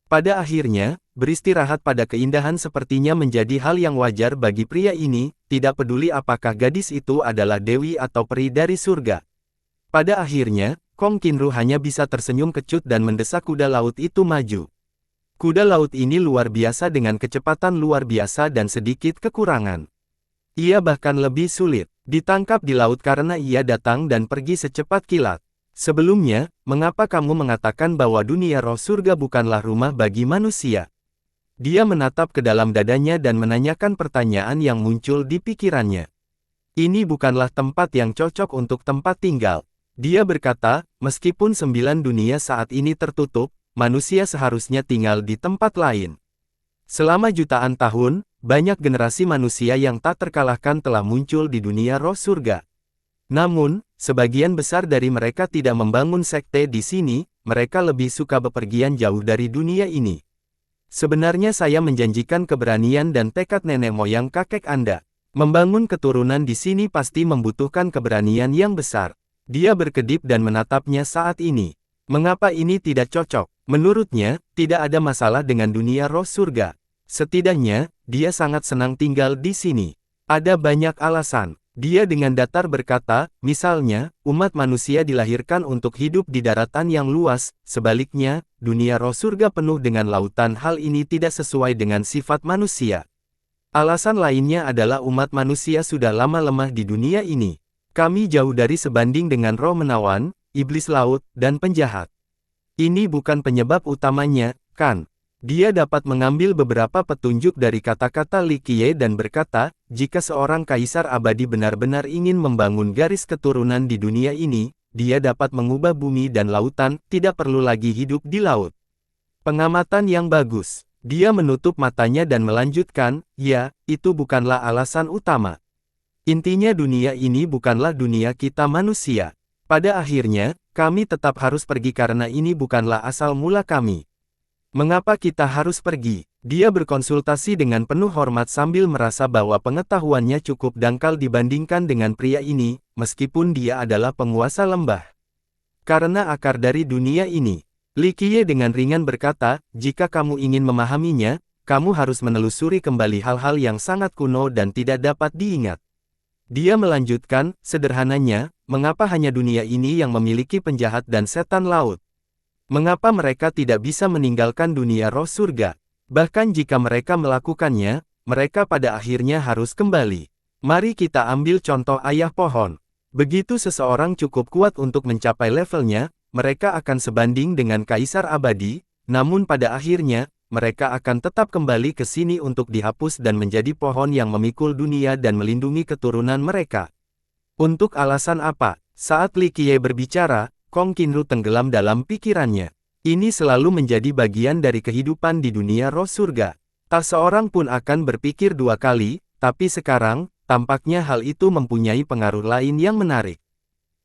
Pada akhirnya, beristirahat pada keindahan sepertinya menjadi hal yang wajar bagi pria ini, tidak peduli apakah gadis itu adalah dewi atau peri dari surga. Pada akhirnya, Kong Qinru hanya bisa tersenyum kecut dan mendesak kuda laut itu maju. Kuda laut ini luar biasa dengan kecepatan luar biasa dan sedikit kekurangan. Ia bahkan lebih sulit ditangkap di laut karena ia datang dan pergi secepat kilat. Sebelumnya, mengapa kamu mengatakan bahwa dunia roh surga bukanlah rumah bagi manusia? Dia menatap ke dalam dadanya dan menanyakan pertanyaan yang muncul di pikirannya. Ini bukanlah tempat yang cocok untuk tempat tinggal. Dia berkata, meskipun 9 dunia saat ini tertutup, manusia seharusnya tinggal di tempat lain. Selama jutaan tahun, banyak generasi manusia yang tak terkalahkan telah muncul di dunia roh surga. Namun, sebagian besar dari mereka tidak membangun sekte di sini, mereka lebih suka bepergian jauh dari dunia ini. Sebenarnya saya menjanjikan keberanian dan tekad nenek moyang kakek Anda. Membangun keturunan di sini pasti membutuhkan keberanian yang besar. Dia berkedip dan menatapnya saat ini. Mengapa ini tidak cocok? Menurutnya, tidak ada masalah dengan dunia roh surga. Setidaknya, dia sangat senang tinggal di sini. Ada banyak alasan. Dia dengan datar berkata, misalnya, umat manusia dilahirkan untuk hidup di daratan yang luas, sebaliknya, dunia roh surga penuh dengan lautan. Hal ini tidak sesuai dengan sifat manusia. Alasan lainnya adalah umat manusia sudah lama lemah di dunia ini. Kami jauh dari sebanding dengan roh menawan, iblis laut, dan penjahat. Ini bukan penyebab utamanya, kan? Dia dapat mengambil beberapa petunjuk dari kata-kata Li Qiye dan berkata, jika seorang kaisar abadi benar-benar ingin membangun garis keturunan di dunia ini, dia dapat mengubah bumi dan lautan, tidak perlu lagi hidup di laut. Pengamatan yang bagus. Dia menutup matanya dan melanjutkan, ya, itu bukanlah alasan utama. Intinya dunia ini bukanlah dunia kita manusia. Pada akhirnya, kami tetap harus pergi karena ini bukanlah asal mula kami. Mengapa kita harus pergi? Dia berkonsultasi dengan penuh hormat sambil merasa bahwa pengetahuannya cukup dangkal dibandingkan dengan pria ini, meskipun dia adalah penguasa lembah. Karena akar dari dunia ini. Li Qiye dengan ringan berkata, jika kamu ingin memahaminya, kamu harus menelusuri kembali hal-hal yang sangat kuno dan tidak dapat diingat. Dia melanjutkan, sederhananya, mengapa hanya dunia ini yang memiliki penjahat dan setan laut? Mengapa mereka tidak bisa meninggalkan dunia roh surga? Bahkan jika mereka melakukannya, mereka pada akhirnya harus kembali. Mari kita ambil contoh ayah pohon. Begitu seseorang cukup kuat untuk mencapai levelnya, mereka akan sebanding dengan kaisar abadi, namun pada akhirnya, mereka akan tetap kembali ke sini untuk dihapus dan menjadi pohon yang memikul dunia dan melindungi keturunan mereka. Untuk alasan apa? Saat Li Qiye berbicara, Kong Qinru tenggelam dalam pikirannya. Ini selalu menjadi bagian dari kehidupan di dunia roh surga. Tak seorang pun akan berpikir dua kali, tapi sekarang, tampaknya hal itu mempunyai pengaruh lain yang menarik.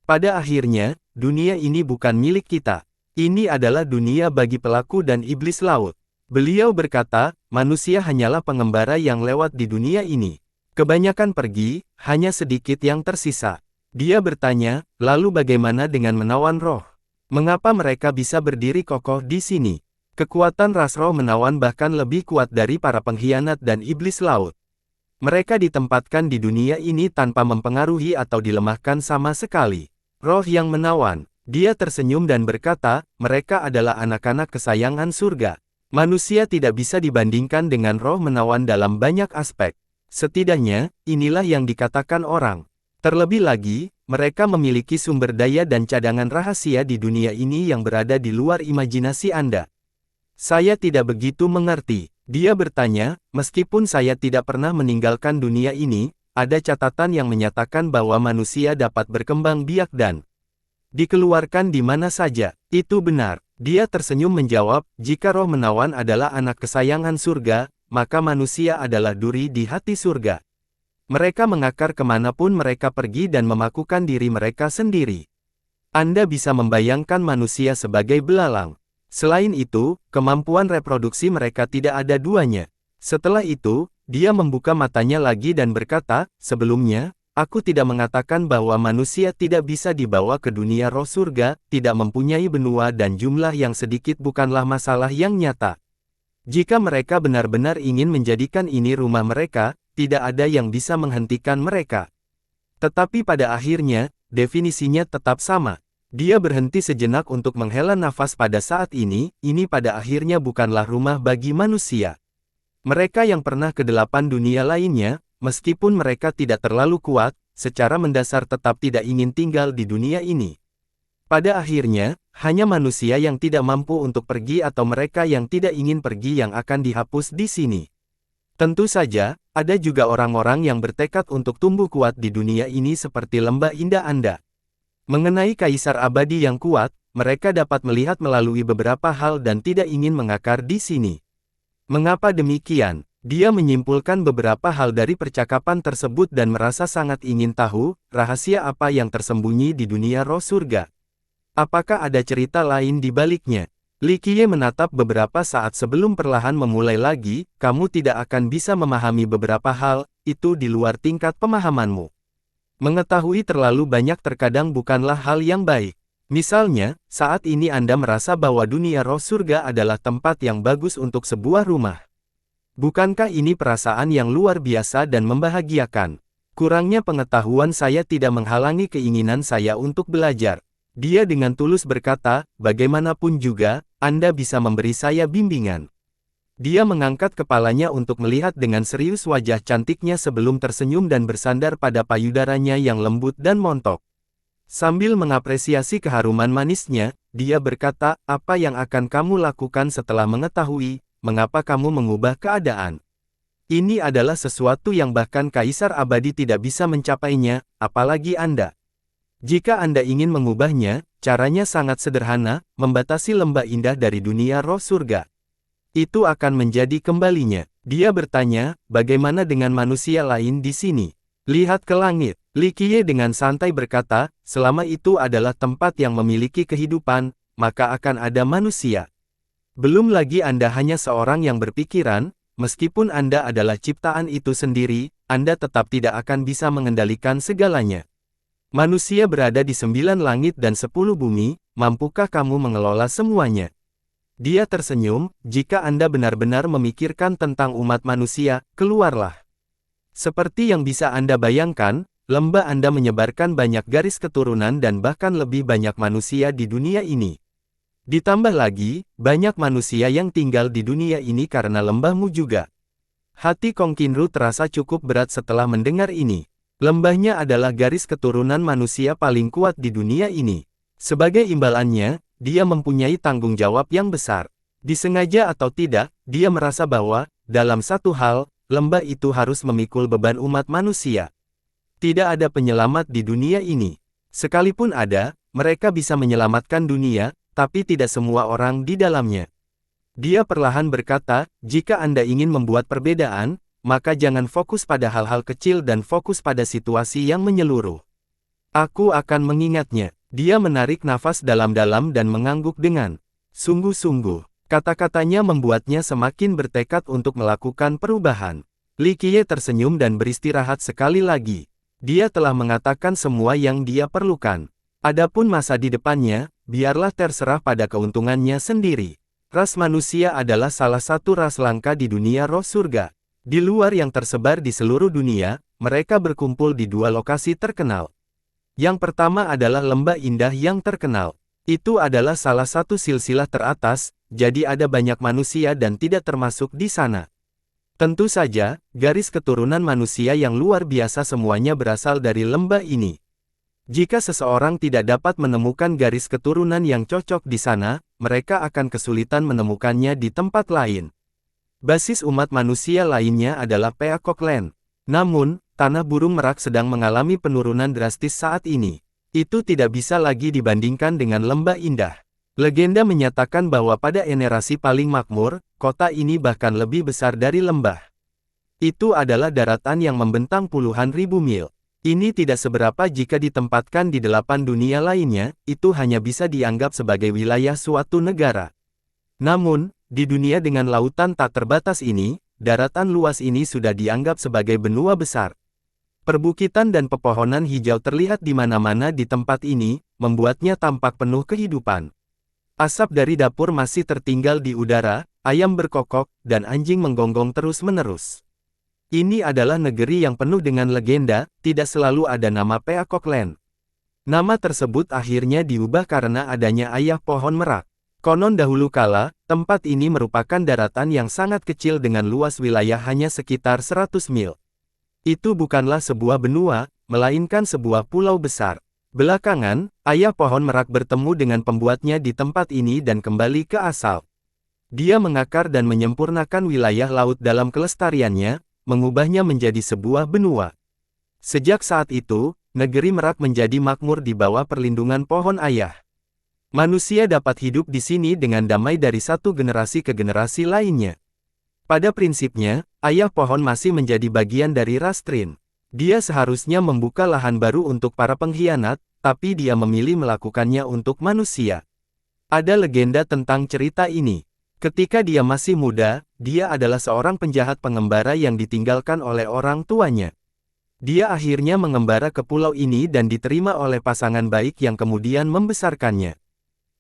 Pada akhirnya, dunia ini bukan milik kita. Ini adalah dunia bagi pelaku dan iblis laut. Beliau berkata, manusia hanyalah pengembara yang lewat di dunia ini. Kebanyakan pergi, hanya sedikit yang tersisa. Dia bertanya, lalu bagaimana dengan menawan roh? Mengapa mereka bisa berdiri kokoh di sini? Kekuatan ras roh menawan bahkan lebih kuat dari para pengkhianat dan iblis laut. Mereka ditempatkan di dunia ini tanpa mempengaruhi atau dilemahkan sama sekali. Roh yang menawan. Dia tersenyum dan berkata, mereka adalah anak-anak kesayangan surga. Manusia tidak bisa dibandingkan dengan roh menawan dalam banyak aspek. Setidaknya, inilah yang dikatakan orang. Terlebih lagi, mereka memiliki sumber daya dan cadangan rahasia di dunia ini yang berada di luar imajinasi Anda. Saya tidak begitu mengerti. Dia bertanya, meskipun saya tidak pernah meninggalkan dunia ini, ada catatan yang menyatakan bahwa manusia dapat berkembang biak dan dikeluarkan di mana saja. Itu benar. Dia tersenyum menjawab, jika roh menawan adalah anak kesayangan surga, maka manusia adalah duri di hati surga. Mereka mengakar kemanapun mereka pergi dan memakukan diri mereka sendiri. Anda bisa membayangkan manusia sebagai belalang. Selain itu, kemampuan reproduksi mereka tidak ada duanya. Setelah itu, dia membuka matanya lagi dan berkata, sebelumnya, aku tidak mengatakan bahwa manusia tidak bisa dibawa ke dunia roh surga, tidak mempunyai benua dan jumlah yang sedikit bukanlah masalah yang nyata. Jika mereka benar-benar ingin menjadikan ini rumah mereka, tidak ada yang bisa menghentikan mereka. Tetapi pada akhirnya, definisinya tetap sama. Dia berhenti sejenak untuk menghela nafas pada saat ini pada akhirnya bukanlah rumah bagi manusia. Mereka yang pernah ke 8 dunia lainnya, meskipun mereka tidak terlalu kuat, secara mendasar tetap tidak ingin tinggal di dunia ini. Pada akhirnya, hanya manusia yang tidak mampu untuk pergi atau mereka yang tidak ingin pergi yang akan dihapus di sini. Tentu saja, ada juga orang-orang yang bertekad untuk tumbuh kuat di dunia ini seperti lembah indah Anda. Mengenai kaisar abadi yang kuat, mereka dapat melihat melalui beberapa hal dan tidak ingin mengakar di sini. Mengapa demikian? Dia menyimpulkan beberapa hal dari percakapan tersebut dan merasa sangat ingin tahu, rahasia apa yang tersembunyi di dunia roh surga. Apakah ada cerita lain di baliknya? Li Qiye menatap beberapa saat sebelum perlahan memulai lagi, kamu tidak akan bisa memahami beberapa hal, itu di luar tingkat pemahamanmu. Mengetahui terlalu banyak terkadang bukanlah hal yang baik. Misalnya, saat ini Anda merasa bahwa dunia roh surga adalah tempat yang bagus untuk sebuah rumah. Bukankah ini perasaan yang luar biasa dan membahagiakan? Kurangnya pengetahuan saya tidak menghalangi keinginan saya untuk belajar. Dia dengan tulus berkata, bagaimanapun juga, Anda bisa memberi saya bimbingan. Dia mengangkat kepalanya untuk melihat dengan serius wajah cantiknya sebelum tersenyum dan bersandar pada payudaranya yang lembut dan montok. Sambil mengapresiasi keharuman manisnya, dia berkata, apa yang akan kamu lakukan setelah mengetahui, mengapa kamu mengubah keadaan? Ini adalah sesuatu yang bahkan Kaisar Abadi tidak bisa mencapainya, apalagi Anda. Jika Anda ingin mengubahnya, caranya sangat sederhana, membatasi lembah indah dari dunia roh surga. Itu akan menjadi kembalinya. Dia bertanya, bagaimana dengan manusia lain di sini? Lihat ke langit. Li Qiye dengan santai berkata, selama itu adalah tempat yang memiliki kehidupan, maka akan ada manusia. Belum lagi Anda hanya seorang yang berpikiran, meskipun Anda adalah ciptaan itu sendiri, Anda tetap tidak akan bisa mengendalikan segalanya. Manusia berada di 9 langit dan 10 bumi, mampukah kamu mengelola semuanya? Dia tersenyum, jika Anda benar-benar memikirkan tentang umat manusia, keluarlah. Seperti yang bisa Anda bayangkan, lembah Anda menyebarkan banyak garis keturunan dan bahkan lebih banyak manusia di dunia ini. Ditambah lagi, banyak manusia yang tinggal di dunia ini karena lembahmu juga. Hati Kong Qinru terasa cukup berat setelah mendengar ini. Lembahnya adalah garis keturunan manusia paling kuat di dunia ini. Sebagai imbalannya, dia mempunyai tanggung jawab yang besar. Disengaja atau tidak, dia merasa bahwa, dalam satu hal, lembah itu harus memikul beban umat manusia. Tidak ada penyelamat di dunia ini. Sekalipun ada, mereka bisa menyelamatkan dunia, tapi tidak semua orang di dalamnya. Dia perlahan berkata, jika Anda ingin membuat perbedaan, maka jangan fokus pada hal-hal kecil dan fokus pada situasi yang menyeluruh. Aku akan mengingatnya. Dia menarik nafas dalam-dalam dan mengangguk dengan sungguh-sungguh. Kata-katanya membuatnya semakin bertekad untuk melakukan perubahan. Li Qiye tersenyum dan beristirahat sekali lagi. Dia telah mengatakan semua yang dia perlukan. Adapun masa di depannya, biarlah terserah pada keuntungannya sendiri. Ras manusia adalah salah satu ras langka di dunia roh surga. Di luar yang tersebar di seluruh dunia, mereka berkumpul di 2 lokasi terkenal. Yang pertama adalah lembah indah yang terkenal. Itu adalah salah satu silsilah teratas, jadi ada banyak manusia dan tidak termasuk di sana. Tentu saja, garis keturunan manusia yang luar biasa semuanya berasal dari lembah ini. Jika seseorang tidak dapat menemukan garis keturunan yang cocok di sana, mereka akan kesulitan menemukannya di tempat lain. Basis umat manusia lainnya adalah Peacock Land. Namun, tanah burung merak sedang mengalami penurunan drastis saat ini. Itu tidak bisa lagi dibandingkan dengan lembah indah. Legenda menyatakan bahwa pada generasi paling makmur, kota ini bahkan lebih besar dari lembah. Itu adalah daratan yang membentang puluhan ribu mil. Ini tidak seberapa jika ditempatkan di 8 dunia lainnya, itu hanya bisa dianggap sebagai wilayah suatu negara. Namun, di dunia dengan lautan tak terbatas ini, daratan luas ini sudah dianggap sebagai benua besar. Perbukitan dan pepohonan hijau terlihat di mana-mana di tempat ini, membuatnya tampak penuh kehidupan. Asap dari dapur masih tertinggal di udara, ayam berkokok, dan anjing menggonggong terus-menerus. Ini adalah negeri yang penuh dengan legenda, tidak selalu ada nama Peacock Land. Nama tersebut akhirnya diubah karena adanya ayah pohon merak. Konon dahulu kala, tempat ini merupakan daratan yang sangat kecil dengan luas wilayah hanya sekitar 100 mil. Itu bukanlah sebuah benua, melainkan sebuah pulau besar. Belakangan, ayah pohon merak bertemu dengan pembuatnya di tempat ini dan kembali ke asal. Dia mengakar dan menyempurnakan wilayah laut dalam kelestariannya, mengubahnya menjadi sebuah benua. Sejak saat itu, negeri merak menjadi makmur di bawah perlindungan pohon ayah. Manusia dapat hidup di sini dengan damai dari satu generasi ke generasi lainnya. Pada prinsipnya, ayah pohon masih menjadi bagian dari ras Trin. Dia seharusnya membuka lahan baru untuk para pengkhianat, tapi dia memilih melakukannya untuk manusia. Ada legenda tentang cerita ini. Ketika dia masih muda, dia adalah seorang penjahat pengembara yang ditinggalkan oleh orang tuanya. Dia akhirnya mengembara ke pulau ini dan diterima oleh pasangan baik yang kemudian membesarkannya.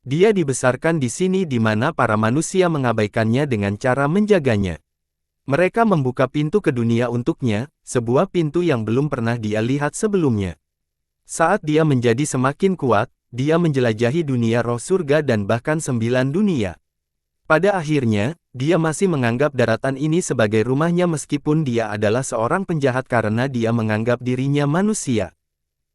Dia dibesarkan di sini di mana para manusia mengabaikannya dengan cara menjaganya. Mereka membuka pintu ke dunia untuknya, sebuah pintu yang belum pernah dia lihat sebelumnya. Saat dia menjadi semakin kuat, dia menjelajahi dunia roh surga dan bahkan 9 dunia. Pada akhirnya, dia masih menganggap daratan ini sebagai rumahnya meskipun dia adalah seorang penjahat karena dia menganggap dirinya manusia.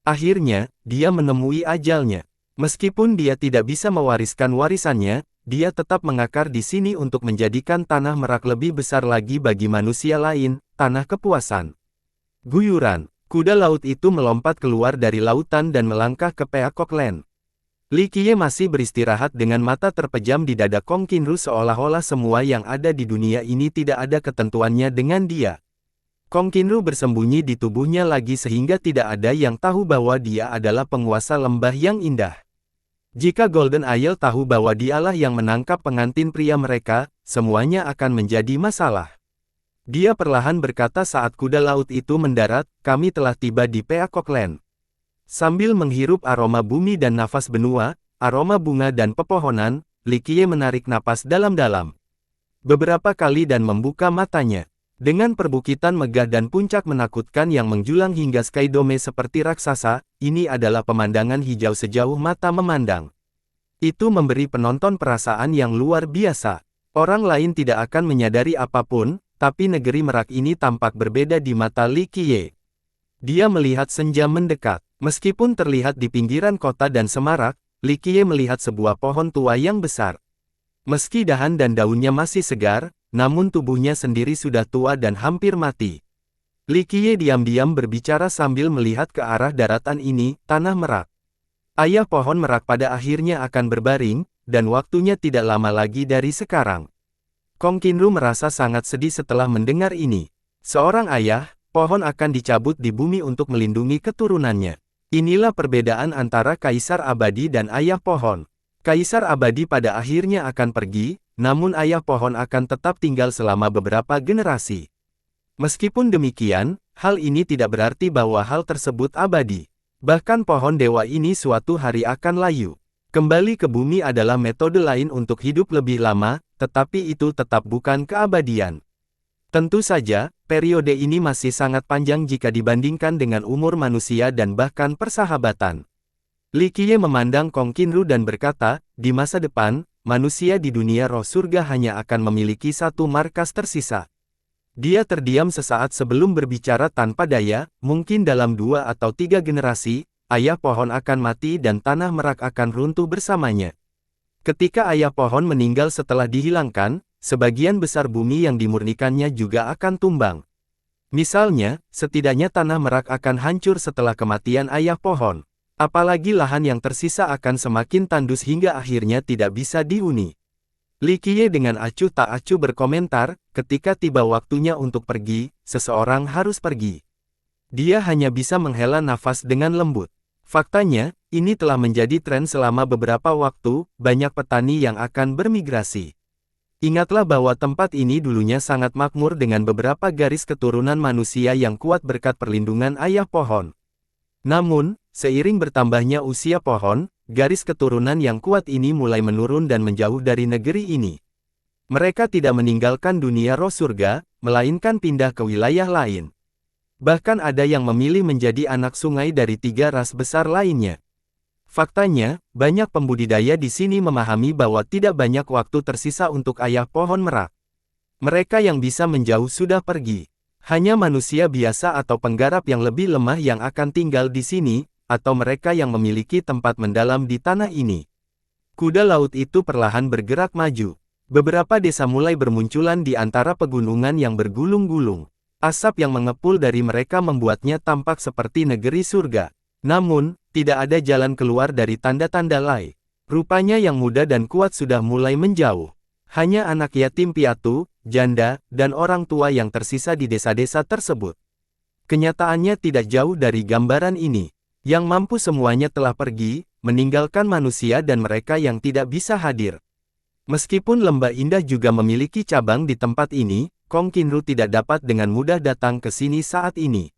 Akhirnya, dia menemui ajalnya. Meskipun dia tidak bisa mewariskan warisannya, dia tetap mengakar di sini untuk menjadikan tanah merak lebih besar lagi bagi manusia lain, tanah kepuasan. Guyuran, kuda laut itu melompat keluar dari lautan dan melangkah ke Peacock Land. Li Qiye masih beristirahat dengan mata terpejam di dada Kong Qinru seolah-olah semua yang ada di dunia ini tidak ada ketentuannya dengan dia. Kong Qinru bersembunyi di tubuhnya lagi sehingga tidak ada yang tahu bahwa dia adalah penguasa lembah yang indah. Jika Golden Isle tahu bahwa dialah yang menangkap pengantin pria mereka, semuanya akan menjadi masalah. Dia perlahan berkata saat kuda laut itu mendarat, kami telah tiba di Peacock Land. Sambil menghirup aroma bumi dan nafas benua, aroma bunga dan pepohonan, Li Qiye menarik napas dalam-dalam. Beberapa kali dan membuka matanya. Dengan perbukitan megah dan puncak menakutkan yang menjulang hingga Skydome seperti raksasa, ini adalah pemandangan hijau sejauh mata memandang. Itu memberi penonton perasaan yang luar biasa. Orang lain tidak akan menyadari apapun, tapi negeri merak ini tampak berbeda di mata Li Qiye. Dia melihat senja mendekat. Meskipun terlihat di pinggiran kota dan semarak, Li Qiye melihat sebuah pohon tua yang besar. Meski dahan dan daunnya masih segar, namun tubuhnya sendiri sudah tua dan hampir mati. Li Qiye diam-diam berbicara sambil melihat ke arah daratan ini, tanah merak. Ayah pohon merak pada akhirnya akan berbaring, dan waktunya tidak lama lagi dari sekarang. Kong Qinru merasa sangat sedih setelah mendengar ini. Seorang ayah, pohon akan dicabut di bumi untuk melindungi keturunannya. Inilah perbedaan antara kaisar abadi dan ayah pohon. Kaisar abadi pada akhirnya akan pergi, namun ayah pohon akan tetap tinggal selama beberapa generasi. Meskipun demikian, hal ini tidak berarti bahwa hal tersebut abadi. Bahkan pohon dewa ini suatu hari akan layu. Kembali ke bumi adalah metode lain untuk hidup lebih lama, tetapi itu tetap bukan keabadian. Tentu saja, periode ini masih sangat panjang jika dibandingkan dengan umur manusia dan bahkan persahabatan. Li Qiye memandang Kong Qinru dan berkata, di masa depan, manusia di dunia roh surga hanya akan memiliki satu markas tersisa. Dia terdiam sesaat sebelum berbicara tanpa daya, mungkin dalam 2 atau 3 generasi, ayah pohon akan mati dan tanah merak akan runtuh bersamanya. Ketika ayah pohon meninggal setelah dihilangkan, sebagian besar bumi yang dimurnikannya juga akan tumbang. Misalnya, setidaknya tanah merak akan hancur setelah kematian ayah pohon. Apalagi lahan yang tersisa akan semakin tandus hingga akhirnya tidak bisa dihuni. Li Qiye dengan acuh tak acuh berkomentar, ketika tiba waktunya untuk pergi, seseorang harus pergi. Dia hanya bisa menghela nafas dengan lembut. Faktanya, ini telah menjadi tren selama beberapa waktu, banyak petani yang akan bermigrasi. Ingatlah bahwa tempat ini dulunya sangat makmur dengan beberapa garis keturunan manusia yang kuat berkat perlindungan ayah pohon. Namun, seiring bertambahnya usia pohon, garis keturunan yang kuat ini mulai menurun dan menjauh dari negeri ini. Mereka tidak meninggalkan dunia roh surga, melainkan pindah ke wilayah lain. Bahkan ada yang memilih menjadi anak sungai dari 3 ras besar lainnya. Faktanya, banyak pembudidaya di sini memahami bahwa tidak banyak waktu tersisa untuk ayah pohon merak. Mereka yang bisa menjauh sudah pergi. Hanya manusia biasa atau penggarap yang lebih lemah yang akan tinggal di sini, atau mereka yang memiliki tempat mendalam di tanah ini. Kuda laut itu perlahan bergerak maju. Beberapa desa mulai bermunculan di antara pegunungan yang bergulung-gulung. Asap yang mengepul dari mereka membuatnya tampak seperti negeri surga. Namun, tidak ada jalan keluar dari tanda-tanda Lai. Rupanya yang muda dan kuat sudah mulai menjauh. Hanya anak yatim piatu, janda, dan orang tua yang tersisa di desa-desa tersebut. Kenyataannya tidak jauh dari gambaran ini. Yang mampu semuanya telah pergi, meninggalkan manusia dan mereka yang tidak bisa hadir. Meskipun lembah indah juga memiliki cabang di tempat ini, Kong Qinru tidak dapat dengan mudah datang ke sini saat ini.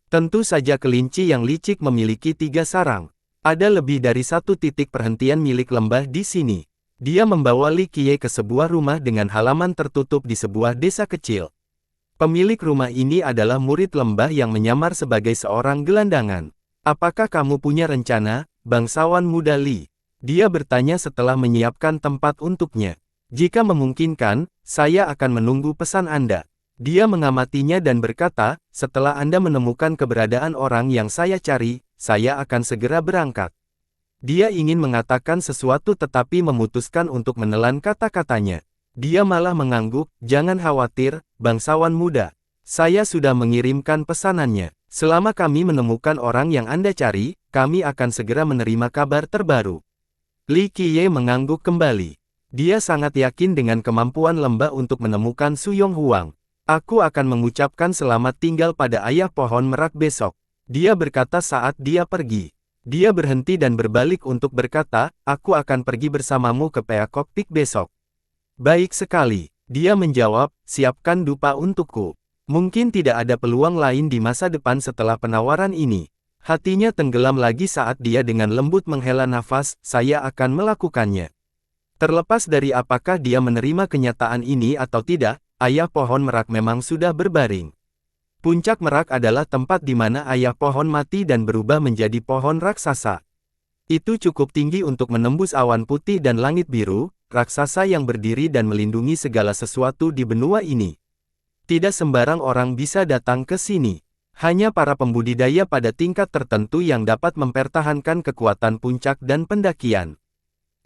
Tentu saja kelinci yang licik memiliki 3 sarang. Ada lebih dari 1 titik perhentian milik lembah di sini. Dia membawa Li Qiye ke sebuah rumah dengan halaman tertutup di sebuah desa kecil. Pemilik rumah ini adalah murid lembah yang menyamar sebagai seorang gelandangan. Apakah kamu punya rencana, bangsawan muda Li? Dia bertanya setelah menyiapkan tempat untuknya. Jika memungkinkan, saya akan menunggu pesan Anda. Dia mengamatinya dan berkata, setelah Anda menemukan keberadaan orang yang saya cari, saya akan segera berangkat. Dia ingin mengatakan sesuatu tetapi memutuskan untuk menelan kata-katanya. Dia malah mengangguk, jangan khawatir, bangsawan muda. Saya sudah mengirimkan pesanannya. Selama kami menemukan orang yang Anda cari, kami akan segera menerima kabar terbaru. Li Qiye mengangguk kembali. Dia sangat yakin dengan kemampuan lembah untuk menemukan Su Yonghuang. Aku akan mengucapkan selamat tinggal pada ayah pohon merak besok. Dia berkata saat dia pergi. Dia berhenti dan berbalik untuk berkata, aku akan pergi bersamamu ke Peacock Peak besok. Baik sekali. Dia menjawab, siapkan dupa untukku. Mungkin tidak ada peluang lain di masa depan setelah penawaran ini. Hatinya tenggelam lagi saat dia dengan lembut menghela nafas, saya akan melakukannya. Terlepas dari apakah dia menerima kenyataan ini atau tidak, ayah pohon merak memang sudah berbaring. Puncak merak adalah tempat di mana ayah pohon mati dan berubah menjadi pohon raksasa. Itu cukup tinggi untuk menembus awan putih dan langit biru, raksasa yang berdiri dan melindungi segala sesuatu di benua ini. Tidak sembarang orang bisa datang ke sini. Hanya para pembudidaya pada tingkat tertentu yang dapat mempertahankan kekuatan puncak dan pendakian.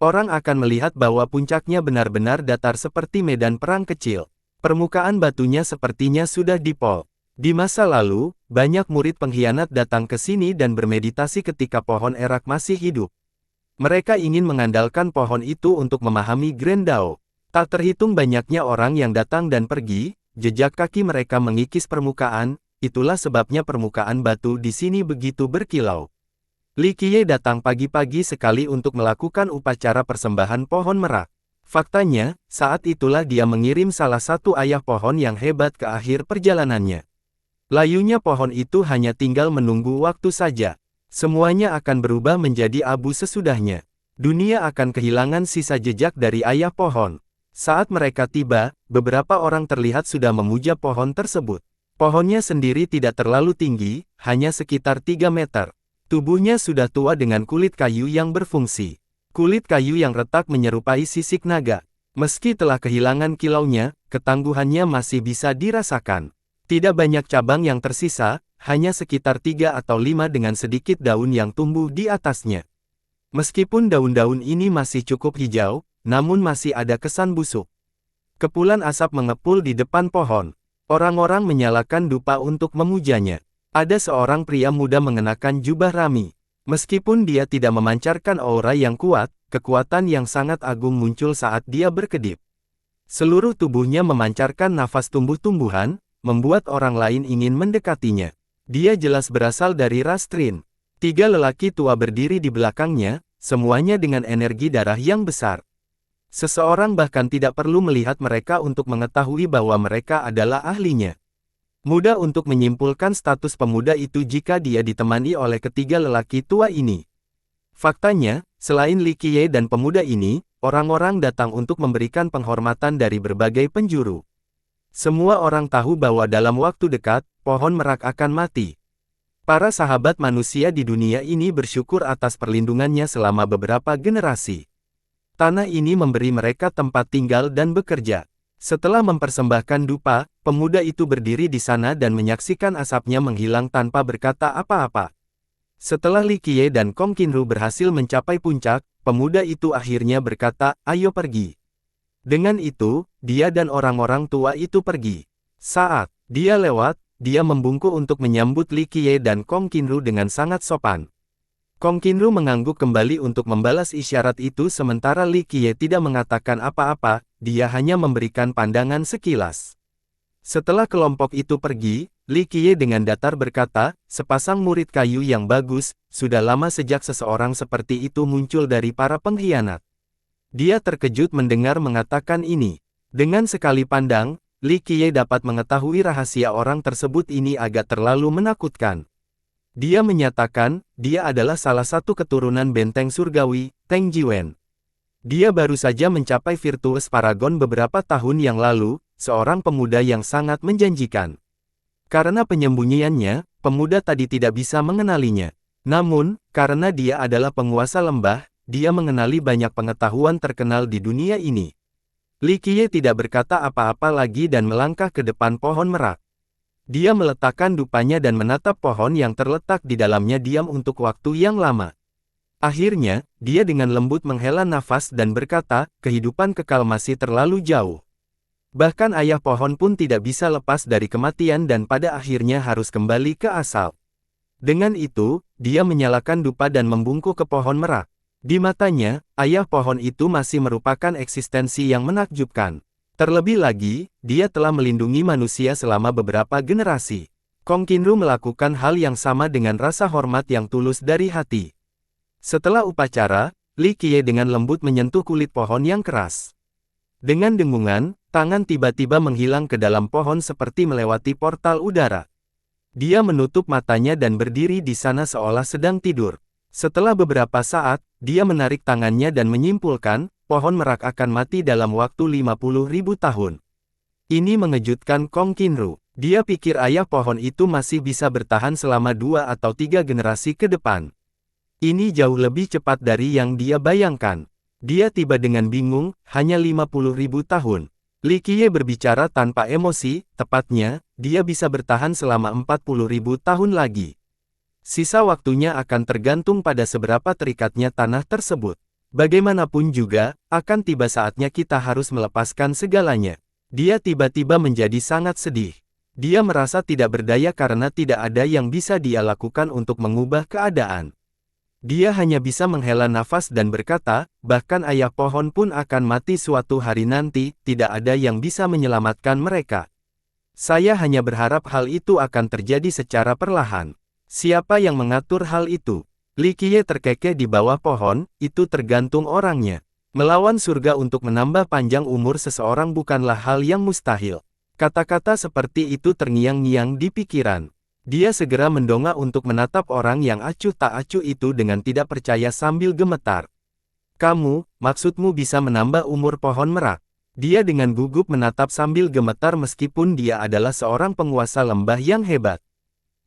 Orang akan melihat bahwa puncaknya benar-benar datar seperti medan perang kecil. Permukaan batunya sepertinya sudah dipol. Di masa lalu, banyak murid pengkhianat datang ke sini dan bermeditasi ketika pohon erak masih hidup. Mereka ingin mengandalkan pohon itu untuk memahami Grand Dao. Tak terhitung banyaknya orang yang datang dan pergi, jejak kaki mereka mengikis permukaan, itulah sebabnya permukaan batu di sini begitu berkilau. Li Qiye datang pagi-pagi sekali untuk melakukan upacara persembahan pohon merak. Faktanya, saat itulah dia mengirim salah satu ayah pohon yang hebat ke akhir perjalanannya. Layunya pohon itu hanya tinggal menunggu waktu saja. Semuanya akan berubah menjadi abu sesudahnya. Dunia akan kehilangan sisa jejak dari ayah pohon. Saat mereka tiba, beberapa orang terlihat sudah memuja pohon tersebut. Pohonnya sendiri tidak terlalu tinggi, hanya sekitar 3 meter. Tubuhnya sudah tua dengan kulit kayu yang berfungsi. Kulit kayu yang retak menyerupai sisik naga. Meski telah kehilangan kilaunya, ketangguhannya masih bisa dirasakan. Tidak banyak cabang yang tersisa, hanya sekitar 3 atau 5 dengan sedikit daun yang tumbuh di atasnya. Meskipun daun-daun ini masih cukup hijau, namun masih ada kesan busuk. Kepulan asap mengepul di depan pohon. Orang-orang menyalakan dupa untuk memujanya. Ada seorang pria muda mengenakan jubah rami. Meskipun dia tidak memancarkan aura yang kuat, kekuatan yang sangat agung muncul saat dia berkedip. Seluruh tubuhnya memancarkan nafas tumbuh-tumbuhan, membuat orang lain ingin mendekatinya. Dia jelas berasal dari ras Trin. 3 lelaki tua berdiri di belakangnya, semuanya dengan energi darah yang besar. Seseorang bahkan tidak perlu melihat mereka untuk mengetahui bahwa mereka adalah ahlinya. Mudah untuk menyimpulkan status pemuda itu jika dia ditemani oleh ketiga lelaki tua ini. Faktanya, selain Li Qiye dan pemuda ini, orang-orang datang untuk memberikan penghormatan dari berbagai penjuru. Semua orang tahu bahwa dalam waktu dekat, pohon merak akan mati. Para sahabat manusia di dunia ini bersyukur atas perlindungannya selama beberapa generasi. Tanah ini memberi mereka tempat tinggal dan bekerja. Setelah mempersembahkan dupa, pemuda itu berdiri di sana dan menyaksikan asapnya menghilang tanpa berkata apa-apa. Setelah Li Qiye dan Kong Qinru berhasil mencapai puncak, pemuda itu akhirnya berkata, "Ayo pergi." Dengan itu, dia dan orang-orang tua itu pergi. Saat dia lewat, dia membungkuk untuk menyambut Li Qiye dan Kong Qinru dengan sangat sopan. Kong Qinru mengangguk kembali untuk membalas isyarat itu sementara Li Qiye tidak mengatakan apa-apa, dia hanya memberikan pandangan sekilas. Setelah kelompok itu pergi, Li Qiye dengan datar berkata, "Sepasang murid kayu yang bagus, sudah lama sejak seseorang seperti itu muncul dari para pengkhianat." Dia terkejut mendengar mengatakan ini. Dengan sekali pandang, Li Qiye dapat mengetahui rahasia orang tersebut ini agak terlalu menakutkan. Dia menyatakan, dia adalah salah satu keturunan benteng surgawi, Teng Jiwen. Dia baru saja mencapai Virtuous Paragon beberapa tahun yang lalu, seorang pemuda yang sangat menjanjikan. Karena penyembunyiannya, pemuda tadi tidak bisa mengenalinya. Namun, karena dia adalah penguasa lembah, dia mengenali banyak pengetahuan terkenal di dunia ini. Li Qiye tidak berkata apa-apa lagi dan melangkah ke depan pohon merak. Dia meletakkan dupanya dan menatap pohon yang terletak di dalamnya diam untuk waktu yang lama. Akhirnya, dia dengan lembut menghela nafas dan berkata, "Kehidupan kekal masih terlalu jauh. Bahkan ayah pohon pun tidak bisa lepas dari kematian dan pada akhirnya harus kembali ke asal." Dengan itu, dia menyalakan dupa dan membungkuk ke pohon merak. Di matanya, ayah pohon itu masih merupakan eksistensi yang menakjubkan. Terlebih lagi, dia telah melindungi manusia selama beberapa generasi. Kong Qinru melakukan hal yang sama dengan rasa hormat yang tulus dari hati. Setelah upacara, Li Qiye dengan lembut menyentuh kulit pohon yang keras. Dengan dengungan, tangan tiba-tiba menghilang ke dalam pohon seperti melewati portal udara. Dia menutup matanya dan berdiri di sana seolah sedang tidur. Setelah beberapa saat, dia menarik tangannya dan menyimpulkan, pohon merak akan mati dalam waktu 50.000 tahun. Ini mengejutkan Kong Qinru. Dia pikir ayah pohon itu masih bisa bertahan selama 2 atau 3 generasi ke depan. Ini jauh lebih cepat dari yang dia bayangkan. Dia tiba dengan bingung, hanya 50.000 tahun. Li Qiye berbicara tanpa emosi, tepatnya, dia bisa bertahan selama 40.000 tahun lagi. Sisa waktunya akan tergantung pada seberapa terikatnya tanah tersebut. Bagaimanapun juga, akan tiba saatnya kita harus melepaskan segalanya. Dia tiba-tiba menjadi sangat sedih. Dia merasa tidak berdaya karena tidak ada yang bisa dia lakukan untuk mengubah keadaan. Dia hanya bisa menghela nafas dan berkata, bahkan ayah pohon pun akan mati suatu hari nanti, tidak ada yang bisa menyelamatkan mereka. Saya hanya berharap hal itu akan terjadi secara perlahan. Siapa yang mengatur hal itu? Li Qiye terkekeh di bawah pohon, itu tergantung orangnya. Melawan surga untuk menambah panjang umur seseorang bukanlah hal yang mustahil. Kata-kata seperti itu terngiang-ngiang di pikiran. Dia segera mendongak untuk menatap orang yang acuh tak acuh itu dengan tidak percaya sambil gemetar. "Kamu, maksudmu bisa menambah umur pohon merak?" Dia dengan gugup menatap sambil gemetar meskipun dia adalah seorang penguasa lembah yang hebat.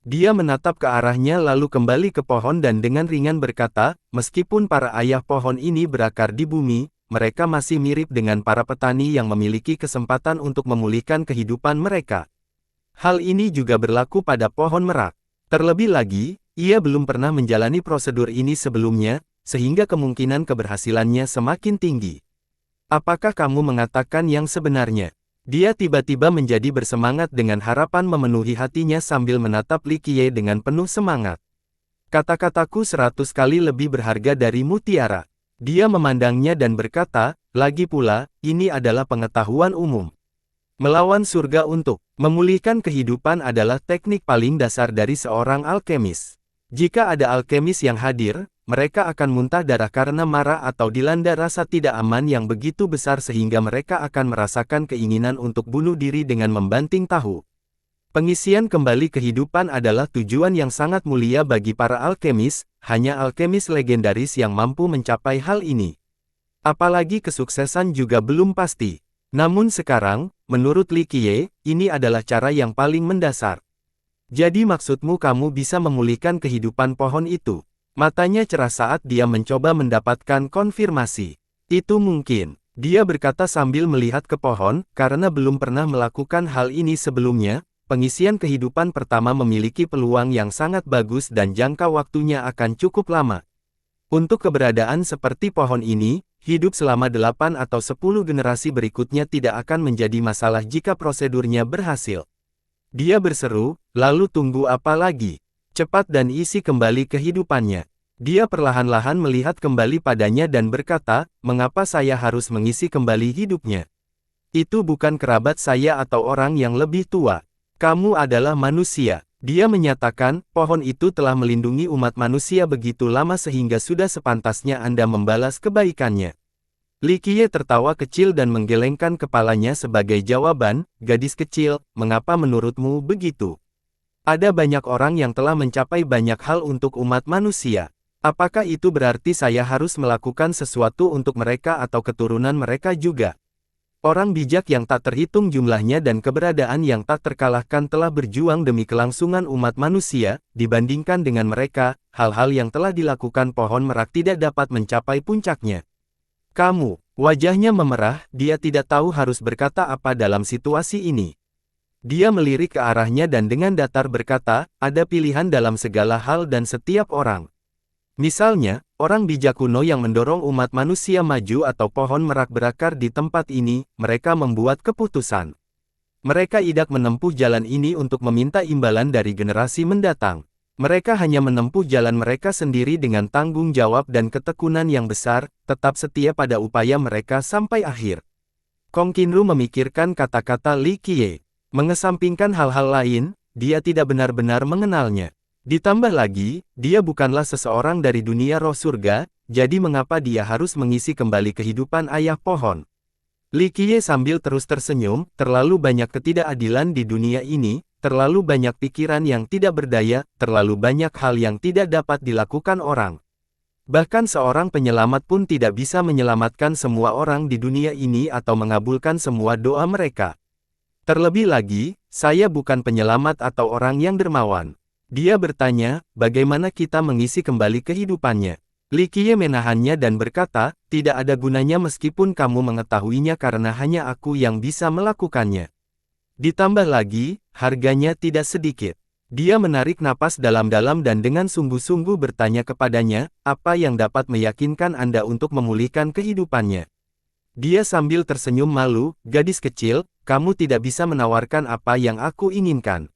Dia menatap ke arahnya lalu kembali ke pohon dan dengan ringan berkata, "Meskipun para ayah pohon ini berakar di bumi, mereka masih mirip dengan para petani yang memiliki kesempatan untuk memulihkan kehidupan mereka. Hal ini juga berlaku pada pohon merak. Terlebih lagi, ia belum pernah menjalani prosedur ini sebelumnya, sehingga kemungkinan keberhasilannya semakin tinggi. Apakah kamu mengatakan yang sebenarnya?" Dia tiba-tiba menjadi bersemangat dengan harapan memenuhi hatinya sambil menatap Li Qiye dengan penuh semangat. "Kata-kataku 100 kali lebih berharga dari mutiara." Dia memandangnya dan berkata, "Lagi pula, ini adalah pengetahuan umum. Melawan surga untuk memulihkan kehidupan adalah teknik paling dasar dari seorang alkemis. Jika ada alkemis yang hadir, mereka akan muntah darah karena marah atau dilanda rasa tidak aman yang begitu besar sehingga mereka akan merasakan keinginan untuk bunuh diri dengan membanting tahu. Pengisian kembali kehidupan adalah tujuan yang sangat mulia bagi para alkemis, hanya alkemis legendaris yang mampu mencapai hal ini. Apalagi kesuksesan juga belum pasti. Namun sekarang, menurut Li Qiye, ini adalah cara yang paling mendasar. Jadi maksudmu kamu bisa memulihkan kehidupan pohon itu? Matanya cerah saat dia mencoba mendapatkan konfirmasi. Itu mungkin. Dia berkata sambil melihat ke pohon, karena belum pernah melakukan hal ini sebelumnya, pengisian kehidupan pertama memiliki peluang yang sangat bagus dan jangka waktunya akan cukup lama. Untuk keberadaan seperti pohon ini, hidup selama 8 atau 10 generasi berikutnya tidak akan menjadi masalah jika prosedurnya berhasil. Dia berseru, lalu tunggu apa lagi? Cepat dan isi kembali kehidupannya. Dia perlahan-lahan melihat kembali padanya dan berkata, mengapa saya harus mengisi kembali hidupnya? Itu bukan kerabat saya atau orang yang lebih tua. Kamu adalah manusia. Dia menyatakan, pohon itu telah melindungi umat manusia begitu lama sehingga sudah sepantasnya Anda membalas kebaikannya. Li Qiye tertawa kecil dan menggelengkan kepalanya sebagai jawaban, gadis kecil, mengapa menurutmu begitu? Ada banyak orang yang telah mencapai banyak hal untuk umat manusia. Apakah itu berarti saya harus melakukan sesuatu untuk mereka atau keturunan mereka juga? Orang bijak yang tak terhitung jumlahnya dan keberadaan yang tak terkalahkan telah berjuang demi kelangsungan umat manusia, dibandingkan dengan mereka, hal-hal yang telah dilakukan pohon merak tidak dapat mencapai puncaknya. Kamu, wajahnya memerah, dia tidak tahu harus berkata apa dalam situasi ini. Dia melirik ke arahnya dan dengan datar berkata, ada pilihan dalam segala hal dan setiap orang. Misalnya, orang bijak kuno yang mendorong umat manusia maju atau pohon merak berakar di tempat ini, mereka membuat keputusan. Mereka tidak menempuh jalan ini untuk meminta imbalan dari generasi mendatang. Mereka hanya menempuh jalan mereka sendiri dengan tanggung jawab dan ketekunan yang besar, tetap setia pada upaya mereka sampai akhir. Kong Qinru memikirkan kata-kata Li Qiye. Mengesampingkan hal-hal lain, dia tidak benar-benar mengenalnya. Ditambah lagi, dia bukanlah seseorang dari dunia roh surga, jadi mengapa dia harus mengisi kembali kehidupan ayah pohon? Li Qiye sambil terus tersenyum, terlalu banyak ketidakadilan di dunia ini, terlalu banyak pikiran yang tidak berdaya, terlalu banyak hal yang tidak dapat dilakukan orang. Bahkan seorang penyelamat pun tidak bisa menyelamatkan semua orang di dunia ini atau mengabulkan semua doa mereka. Terlebih lagi, saya bukan penyelamat atau orang yang dermawan. Dia bertanya, bagaimana kita mengisi kembali kehidupannya? Li Qiye menahannya dan berkata, tidak ada gunanya meskipun kamu mengetahuinya karena hanya aku yang bisa melakukannya. Ditambah lagi, harganya tidak sedikit. Dia menarik napas dalam-dalam dan dengan sungguh-sungguh bertanya kepadanya, apa yang dapat meyakinkan Anda untuk memulihkan kehidupannya? Dia sambil tersenyum malu, gadis kecil, kamu tidak bisa menawarkan apa yang aku inginkan.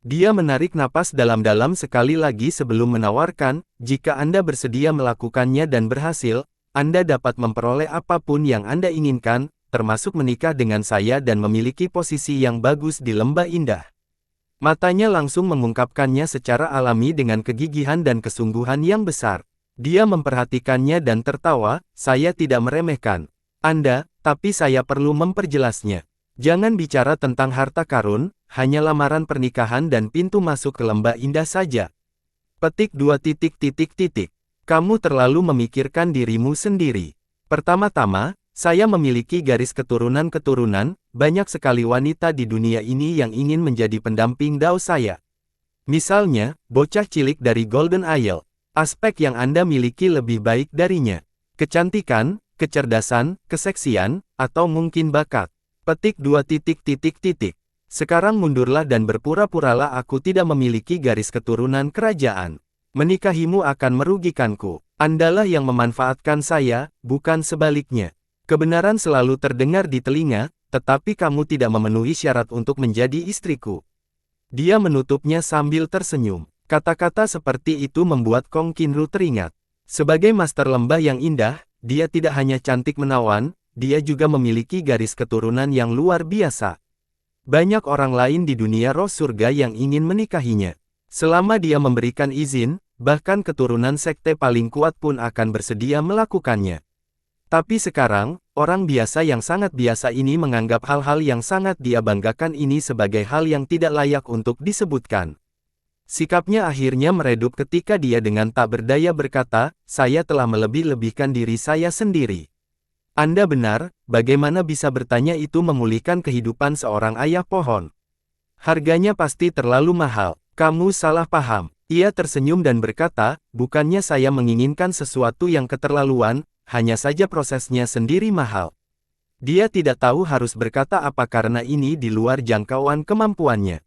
Dia menarik napas dalam-dalam sekali lagi sebelum menawarkan, jika Anda bersedia melakukannya dan berhasil, Anda dapat memperoleh apapun yang Anda inginkan, termasuk menikah dengan saya dan memiliki posisi yang bagus di lembah indah. Matanya langsung mengungkapkannya secara alami dengan kegigihan dan kesungguhan yang besar. Dia memperhatikannya dan tertawa, saya tidak meremehkan Anda, tapi saya perlu memperjelasnya. Jangan bicara tentang harta karun, hanya lamaran pernikahan dan pintu masuk ke lembah indah saja. Petik 2. Kamu terlalu memikirkan dirimu sendiri. Pertama-tama, saya memiliki garis keturunan-keturunan, banyak sekali wanita di dunia ini yang ingin menjadi pendamping dao saya. Misalnya, bocah cilik dari Golden Isle. Aspek yang Anda miliki lebih baik darinya. Kecantikan, kecerdasan, keseksian, atau mungkin bakat. Petik 2. Sekarang mundurlah dan berpura-puralah aku tidak memiliki garis keturunan kerajaan. Menikahimu akan merugikanku. Andalah yang memanfaatkan saya, bukan sebaliknya. Kebenaran selalu terdengar di telinga, tetapi kamu tidak memenuhi syarat untuk menjadi istriku. Dia menutupnya sambil tersenyum. Kata-kata seperti itu membuat Kong Qinru teringat. Sebagai master lembah yang indah, dia tidak hanya cantik menawan, dia juga memiliki garis keturunan yang luar biasa. Banyak orang lain di dunia roh surga yang ingin menikahinya. Selama dia memberikan izin, bahkan keturunan sekte paling kuat pun akan bersedia melakukannya. Tapi sekarang, orang biasa yang sangat biasa ini menganggap hal-hal yang sangat dia banggakan ini sebagai hal yang tidak layak untuk disebutkan. Sikapnya akhirnya meredup ketika dia dengan tak berdaya berkata, "Saya telah melebih-lebihkan diri saya sendiri." Anda benar, bagaimana bisa bertanya itu memulihkan kehidupan seorang ayah pohon? Harganya pasti terlalu mahal. Kamu salah paham. Ia tersenyum dan berkata, bukannya saya menginginkan sesuatu yang keterlaluan, hanya saja prosesnya sendiri mahal. Dia tidak tahu harus berkata apa karena ini di luar jangkauan kemampuannya.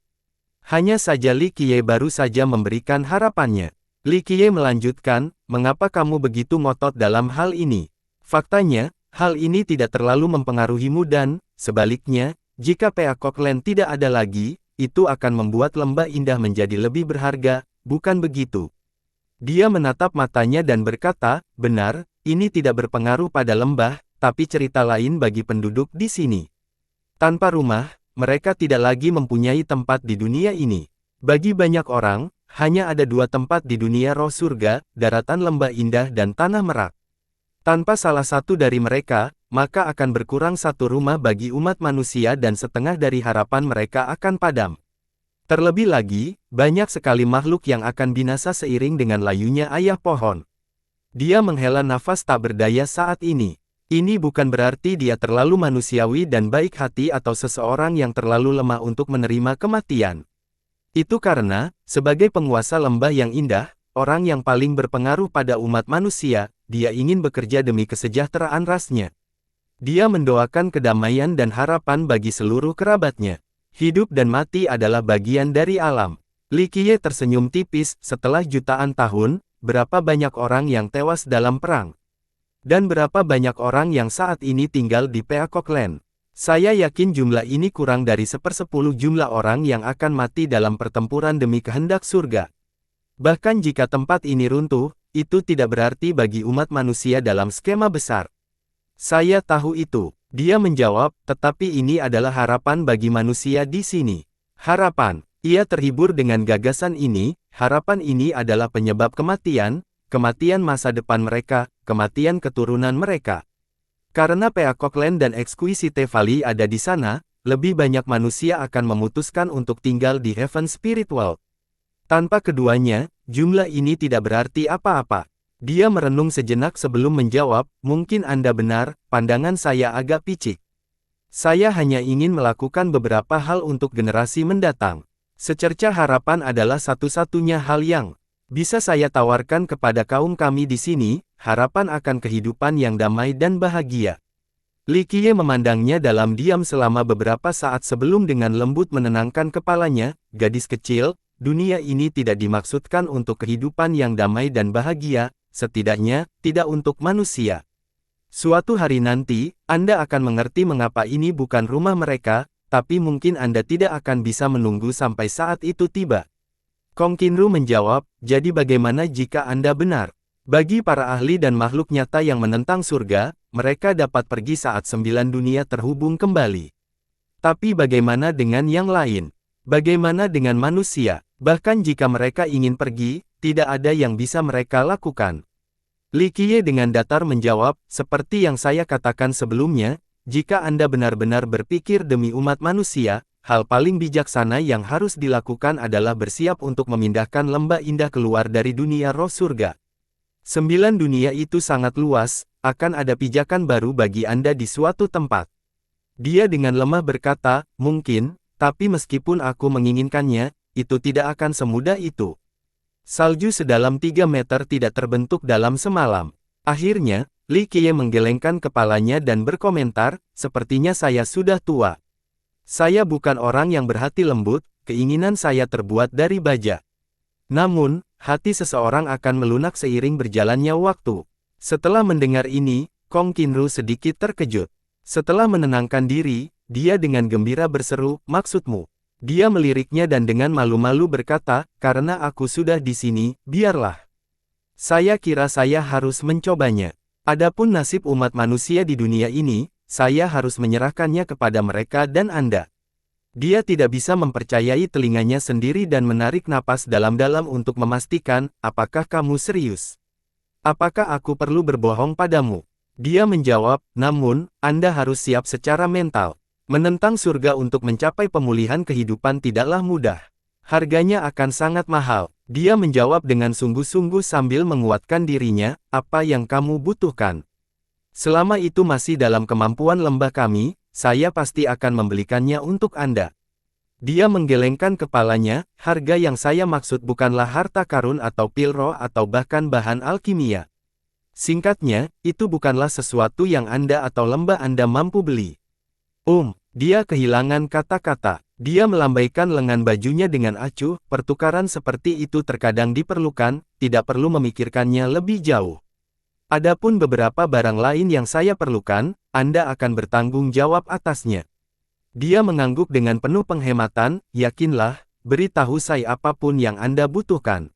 Hanya saja Li Qiye baru saja memberikan harapannya. Li Qiye melanjutkan, mengapa kamu begitu ngotot dalam hal ini? Faktanya, hal ini tidak terlalu mempengaruhimu dan, sebaliknya, jika Peacock Land tidak ada lagi, itu akan membuat lembah indah menjadi lebih berharga, bukan begitu? Dia menatap matanya dan berkata, benar, ini tidak berpengaruh pada lembah, tapi cerita lain bagi penduduk di sini. Tanpa rumah, mereka tidak lagi mempunyai tempat di dunia ini. Bagi banyak orang, hanya ada dua tempat di dunia roh surga, daratan lembah indah dan tanah merak. Tanpa salah satu dari mereka, maka akan berkurang satu rumah bagi umat manusia dan setengah dari harapan mereka akan padam. Terlebih lagi, banyak sekali makhluk yang akan binasa seiring dengan layunya ayah pohon. Dia menghela nafas tak berdaya saat ini. Ini bukan berarti dia terlalu manusiawi dan baik hati atau seseorang yang terlalu lemah untuk menerima kematian. Itu karena, sebagai penguasa lembah yang indah, orang yang paling berpengaruh pada umat manusia, dia ingin bekerja demi kesejahteraan rasnya. Dia mendoakan kedamaian dan harapan bagi seluruh kerabatnya. Hidup dan mati adalah bagian dari alam. Li Qiye tersenyum tipis, setelah jutaan tahun, berapa banyak orang yang tewas dalam perang? Dan berapa banyak orang yang saat ini tinggal di Peacock Land? Saya yakin jumlah ini kurang dari 1/10 jumlah orang yang akan mati dalam pertempuran demi kehendak surga. Bahkan jika tempat ini runtuh, itu tidak berarti bagi umat manusia dalam skema besar. Saya tahu itu. Dia menjawab, tetapi ini adalah harapan bagi manusia di sini. Harapan. Ia terhibur dengan gagasan ini, harapan ini adalah penyebab kematian, kematian masa depan mereka, kematian keturunan mereka. Karena Peacock Land dan Exquisite Valley ada di sana, lebih banyak manusia akan memutuskan untuk tinggal di Heaven Spirit World. Tanpa keduanya, jumlah ini tidak berarti apa-apa. Dia merenung sejenak sebelum menjawab, mungkin Anda benar, pandangan saya agak picik. Saya hanya ingin melakukan beberapa hal untuk generasi mendatang. Secerca harapan adalah satu-satunya hal yang bisa saya tawarkan kepada kaum kami di sini, harapan akan kehidupan yang damai dan bahagia. Li Qiye memandangnya dalam diam selama beberapa saat sebelum dengan lembut menenangkan kepalanya, gadis kecil, dunia ini tidak dimaksudkan untuk kehidupan yang damai dan bahagia, setidaknya, tidak untuk manusia. Suatu hari nanti, Anda akan mengerti mengapa ini bukan rumah mereka, tapi mungkin Anda tidak akan bisa menunggu sampai saat itu tiba. Kong Qinru menjawab, jadi bagaimana jika Anda benar? Bagi para ahli dan makhluk nyata yang menentang surga, mereka dapat pergi saat 9 dunia terhubung kembali. Tapi bagaimana dengan yang lain? Bagaimana dengan manusia? Bahkan jika mereka ingin pergi, tidak ada yang bisa mereka lakukan. Li Qiye dengan datar menjawab, seperti yang saya katakan sebelumnya, jika Anda benar-benar berpikir demi umat manusia, hal paling bijaksana yang harus dilakukan adalah bersiap untuk memindahkan lembah indah keluar dari dunia roh surga. 9 dunia itu sangat luas, akan ada pijakan baru bagi Anda di suatu tempat. Dia dengan lemah berkata, mungkin, tapi meskipun aku menginginkannya, itu tidak akan semudah itu. Salju sedalam 3 meter tidak terbentuk dalam semalam. Akhirnya, Li Qiye menggelengkan kepalanya dan berkomentar, sepertinya saya sudah tua. Saya bukan orang yang berhati lembut, keinginan saya terbuat dari baja. Namun, hati seseorang akan melunak seiring berjalannya waktu. Setelah mendengar ini, Kong Qinru sedikit terkejut. Setelah menenangkan diri, dia dengan gembira berseru, maksudmu? Dia meliriknya dan dengan malu-malu berkata, karena aku sudah di sini, biarlah. Saya kira saya harus mencobanya. Adapun nasib umat manusia di dunia ini, saya harus menyerahkannya kepada mereka dan Anda. Dia tidak bisa mempercayai telinganya sendiri dan menarik napas dalam-dalam untuk memastikan, apakah kamu serius? Apakah aku perlu berbohong padamu? Dia menjawab, namun, Anda harus siap secara mental. Menentang surga untuk mencapai pemulihan kehidupan tidaklah mudah. Harganya akan sangat mahal. Dia menjawab dengan sungguh-sungguh sambil menguatkan dirinya, apa yang kamu butuhkan. Selama itu masih dalam kemampuan lembah kami, saya pasti akan membelikannya untuk Anda. Dia menggelengkan kepalanya, harga yang saya maksud bukanlah harta karun atau pil roh atau bahkan bahan alkimia. Singkatnya, itu bukanlah sesuatu yang Anda atau lembah Anda mampu beli. Dia kehilangan kata-kata. Dia melambaikan lengan bajunya dengan acuh, pertukaran seperti itu terkadang diperlukan, tidak perlu memikirkannya lebih jauh. Adapun beberapa barang lain yang saya perlukan, Anda akan bertanggung jawab atasnya. Dia mengangguk dengan penuh penghematan, yakinlah, beritahu saya apapun yang Anda butuhkan.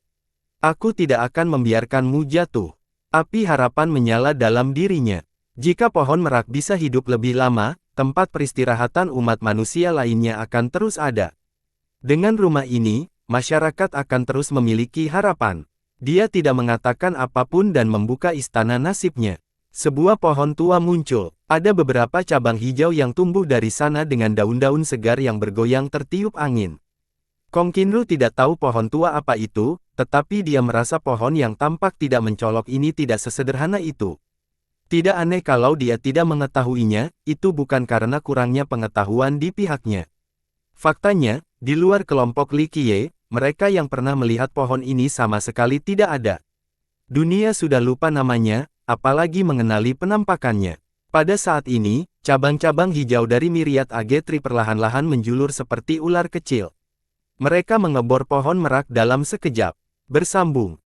Aku tidak akan membiarkanmu jatuh. Api harapan menyala dalam dirinya. Jika pohon merak bisa hidup lebih lama, tempat peristirahatan umat manusia lainnya akan terus ada. Dengan rumah ini, masyarakat akan terus memiliki harapan. Dia tidak mengatakan apapun dan membuka istana nasibnya. Sebuah pohon tua muncul. Ada beberapa cabang hijau yang tumbuh dari sana dengan daun-daun segar yang bergoyang tertiup angin. Kong Qinru tidak tahu pohon tua apa itu, tetapi dia merasa pohon yang tampak tidak mencolok ini tidak sesederhana itu. Tidak aneh kalau dia tidak mengetahuinya, itu bukan karena kurangnya pengetahuan di pihaknya. Faktanya, di luar kelompok Li Qiye, mereka yang pernah melihat pohon ini sama sekali tidak ada. Dunia sudah lupa namanya, apalagi mengenali penampakannya. Pada saat ini, cabang-cabang hijau dari miriat agetri perlahan-lahan menjulur seperti ular kecil. Mereka mengebor pohon merak dalam sekejap. Bersambung,